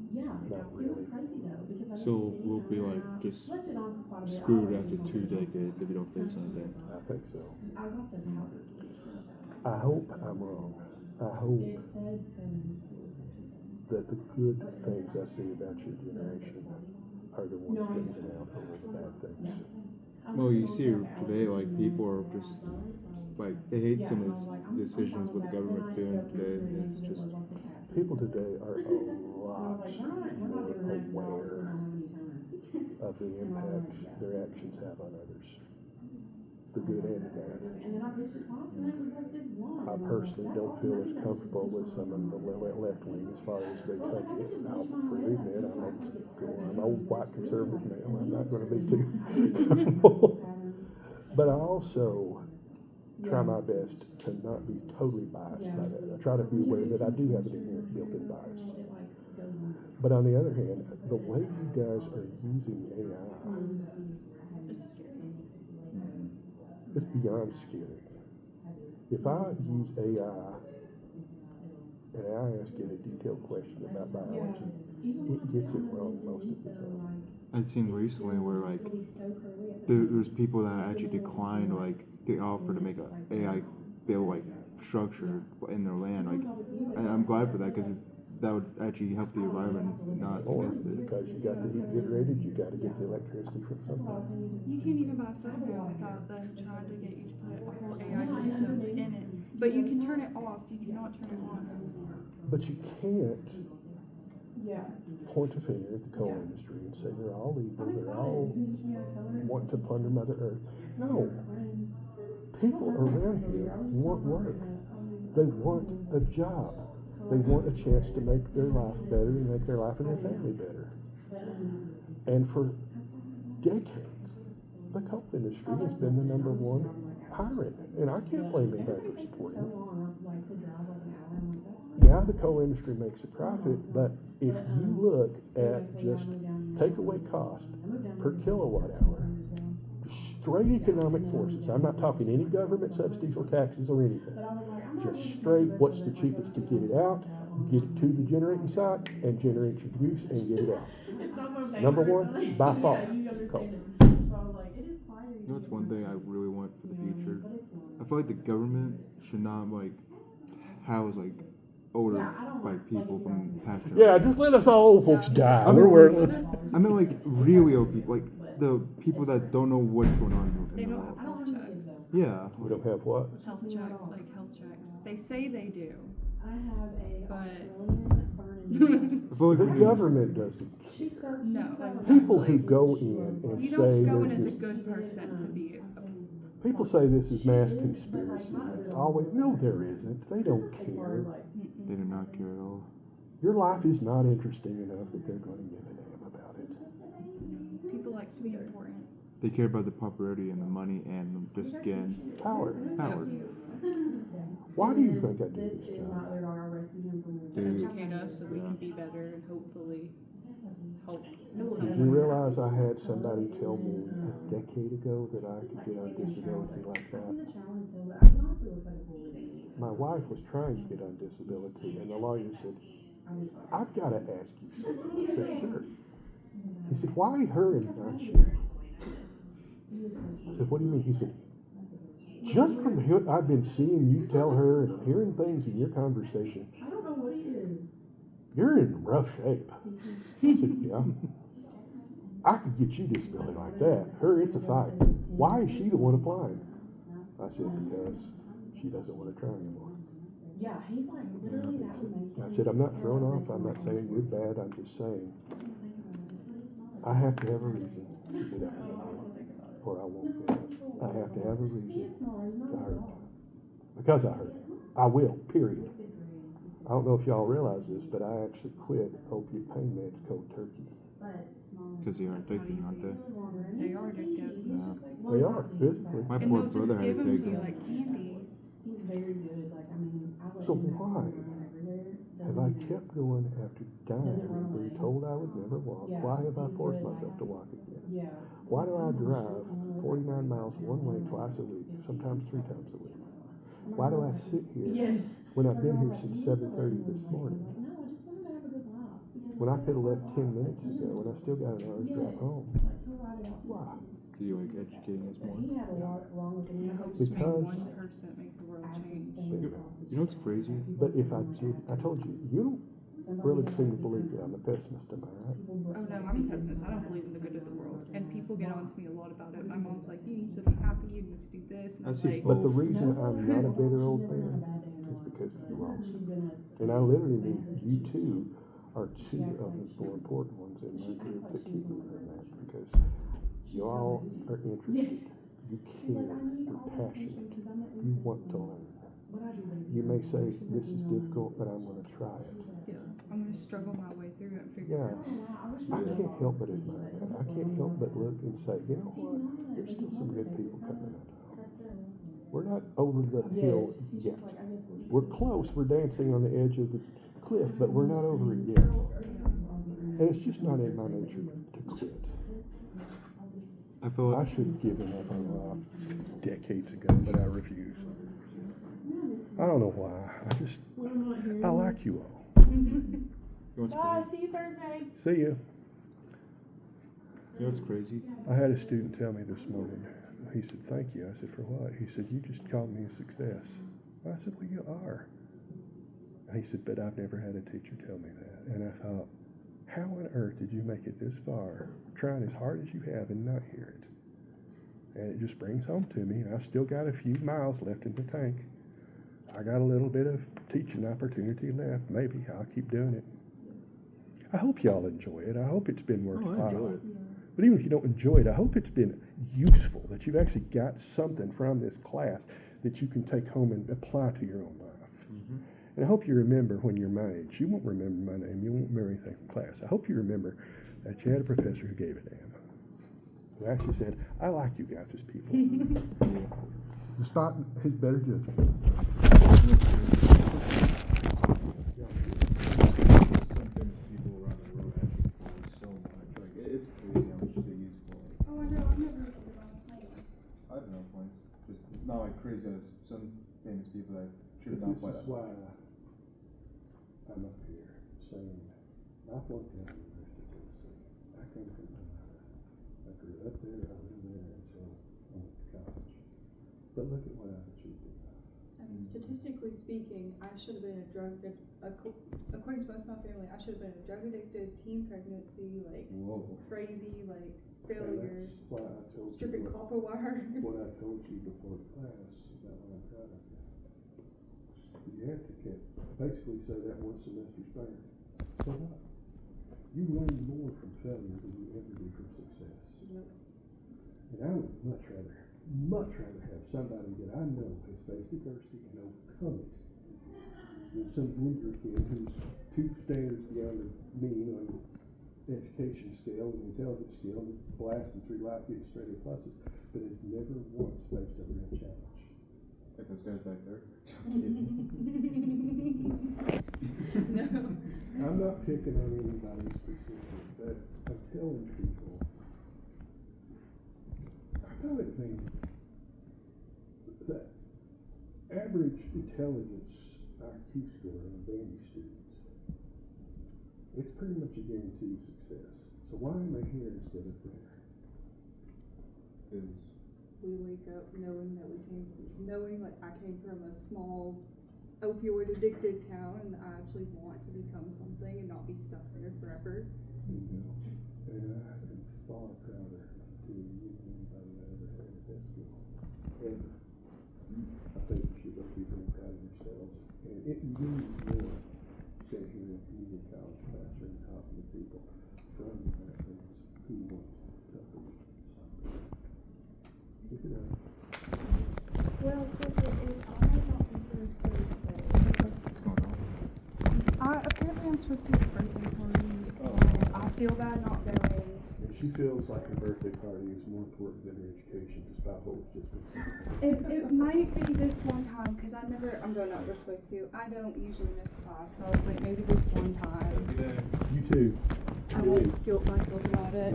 Yeah, Not it really. was crazy though, because I So didn't we'll be see it, like and I just left it on for quite a bit. I screwed wasn't after even 2 like- decades if you don't fix anything. I think so. I got the powder bleach. I hope I'm wrong. I hope It said 7, it was actually 7. that the good things I see about your generation are the ones that win out over the bad things. Well, you see today, like, people are just, like, they hate some of these decisions what the government's doing today. It's just, People today are a lot more aware of the impact their actions have on others, the good and the bad. And then I pushed it twice and it was like this one. I personally don't feel as comfortable with some of the left wing as far as they take it. Now, forgive me, I'm an old white conservative male. I'm not going to be too comfortable. But I also try my best to not be totally biased by that. I try to be aware that I do have an inherent built-in bias. But on the other hand, the way you guys are using AI It's scary. is beyond scary. If I use AI and I ask it a detailed question about biology, it gets it wrong most of the time. I've seen recently where, like, there's people that actually decline, like, the offer to make a AI build, like, structure in their land. Like, and I'm glad for that, because that would actually help the environment, not Or against it. because you got the heat generated, you got to get the electricity from somewhere. You can't even buy food now without them trying to get you to put a whole AI system in it. But you can turn it off, you cannot turn it on. But you can't Yeah. point a finger at the coal industry and say they're all evil, they're all want to plunder Mother Earth. No. People around here want work. They want a job. They want a chance to make their life better and make their life and their family better. And for decades, the coal industry has been the number one pirate. And I can't blame anybody for supporting it. Yeah, the coal industry makes a profit, but if you look at just takeaway cost per kilowatt hour, straight economic forces, I'm not talking any government subsidies or taxes or anything, just straight what's the cheapest to get it out, get it to the generating site, and generate your use and get it out. Number one, by far, coal. You know what's one thing I really want for the future? I feel like the government should not, like, house, like, older, like, people from past Yeah, just let us all old folks die. I We're mean, worthless. I mean, like, really old people, like, the people that don't know what's going on They in the don't world. have health checks. Yeah. We don't have what? Health check, like health checks. They say they do. I have a But- Australian burning. I feel like The we need- government doesn't. She's so No, People who exactly. go in and You say don't go in there's as a this, good person to be. people say this is mass conspiracy. It's always, no, there isn't. They don't care. They do not care at all. Your life is not interesting enough that they're going to give a damn about it. People like to be important. They care about the popularity and the money and the skin. Power. Power. Why do you think I do This this is job? my other dog. I rescued him from the. Dude. Educate us so we can be better and hopefully help. in some Did way. you realize I had somebody tell me a decade ago that I could get on disability like I see that? the challenge still, but I mean, honestly, it looks like a full living. My wife was trying to get on disability, and the lawyer said, I've got to ask you something. I said, sure. He said, why her and not you? I said, what do you mean? He said, just from what I've been seeing you tell her and hearing things in your conversation, I don't know what he is. you're in rough shape. I said, yeah. I could get you disability like that. Her, it's a fight. Why is she the one applying? I said, because she doesn't want to try anymore. Yeah, he's like literally that would make I said, I'm not thrown off. I'm not saying you're bad. I'm just saying I have to have a reason to get up in the morning, or I won't get up. I have to have a reason to hurt. Because I hurt. I will, period. I don't know if y'all realize this, but I actually quit opiate pain meds cold turkey. Because they are addicting, aren't they? They are addictive. Yeah. They are, physically. My And poor they'll brother just had give to them take to you them. like candy. He's very good. Like, I mean, I let So him why everywhere. have I kept going after dying and being told I would never walk? Yeah, Why have I he's forced good, myself like, to walk again? Yeah. Why do I drive 49 miles one way twice a week, sometimes 3 times a week? Why do I sit here Yes. when I've been here since 7:30 this morning? No, I just wanted to have a good life. Because When I could have left 10 minutes ago and I still got an hour's drive home? like, he'll write it out. Why? Are you, like, educating us But more? he had a lot wrong with him. He It was like, helps make Because- one person make the world acid change. stain across his You know what's crazy? But if I did, I told you, you don't really seem to believe that I'm a pessimist, am I right? Oh no, I'm a pessimist. I don't believe in the good of the world. And people get on to me a lot about it. My mom's like, you need to be happy, you need to do this. And I I'm see like, But the reason I'm not a bitter old man is because of you all. And I literally mean, you two are two of the more important ones in my group that keep me from that, because y'all are interested, you care, you're passionate, you want to learn. You may say, this is difficult, but I'm gonna try it. yeah, I'm gonna struggle my way through it and figure Yeah, it out. I can't help but admire that. I can't help but look and say, you know what, there's still some good people coming out. We're not over the hill yet. We're close, we're dancing on the edge of the cliff, but we're not over it yet. And it's just not in my nature to quit. I feel I should have given up on rock decades ago, but I refuse. I don't know why. I like you all. You know what's Bye, crazy? see you Thursday. See you. You know what's crazy? I had a student tell me this morning, he said, thank you. I said, for what? He said, you just called me a success. I said, well, you are. And he said, but I've never had a teacher tell me that. And I thought, how on earth did you make it this far, trying as hard as you have and not hear it? And it just brings home to me, and I've still got a few miles left in the tank. I got a little bit of teaching opportunity left. Maybe I'll keep doing it. I hope y'all enjoy it. I hope it's been worthwhile. I enjoy it. But even if you don't enjoy it, I hope it's been useful, that you've actually got something from this class that you can take home and apply to your own life. Mm-hmm. And I hope you remember when you're my age. You won't remember my name. You won't remember anything from class. I hope you remember that you had a professor who gave a damn, who actually said, I like you guys as people. Despite his better judgment. Some famous people around the world actually follow so much. Like it's crazy how much they use for. Oh, I know, I've never heard of it on the plane. I have no points. Just not like crazy as some famous people that should This not play is that. why I'm up here saying, I've worked at the University of Tennessee. I came from Atlanta. I grew up there, I lived there until I went to college. But look at what I've achieved in life. I mean, statistically speaking, I should have been according to most of my family, I should have been a drug addicted, teen pregnancy, like Whoa. crazy, like And failure, that's why I told stricken you copper wires. what I told you before class about what I'm proud of you. You have to basically say that one semester's fair. So what? You learn more from failure than you ever do from success. Yep. And I would much rather have somebody that I know has faced adversity and overcome it than some leader kid who's 2 standards beyond the mean on the education scale and intelligence scale and blasting through life getting straight A pluses, but has never once faced a real challenge. Like those guys back there. No. I'm not picking on anybody specific, but I'm telling people, I kind of think that average intelligence IQ score of Vandy students, it's pretty much a guaranteed success. So why am I here instead of there? Is We wake up knowing that like I came from a small opioid addicted town and I actually want to become something and not be stuck there forever. You know, and I am far prouder to you than anybody I ever had at that school. Ever. I think you should look people and proud of yourselves. And it means more sitting here in a community college classroom talking to people from the backgrounds who want to reach something. Keep it up. Well, so is I not be here Thursday? what's going on? Apparently I'm supposed to be at a birthday party and I feel bad not going. And she feels like her birthday party is more important than her education, despite what was just been said. It might be this one time because I'm going out this way too. I don't usually miss class, so I was like maybe this one time. You too. I won't guilt myself about it.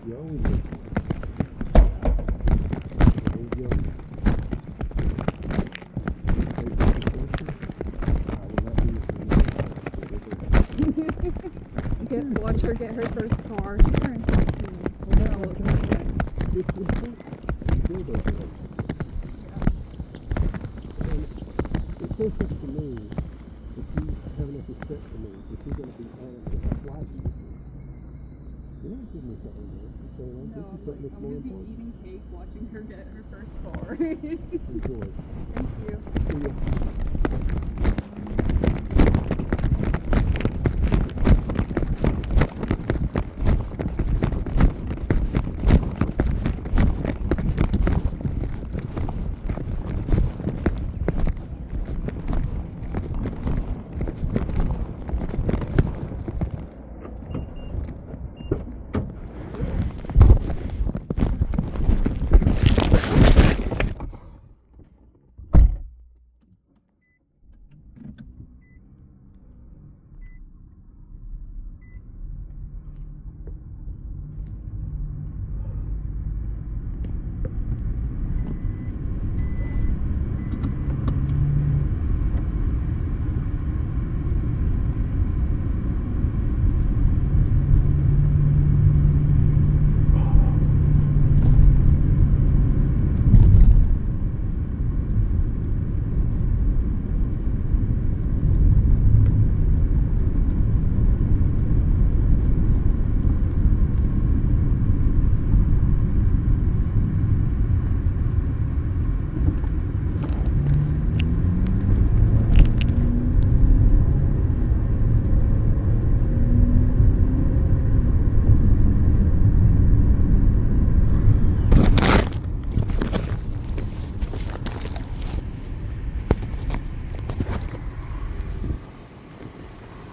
You always do. There you go. Watch her get her first car. She turns 16. says this to me, if you have enough respect for me, if you're going to be honest with why you do this, you're not giving me something else. You're saying, I think you something that's more important. eating cake, watching her get her first car. Enjoy. Thank you. See ya.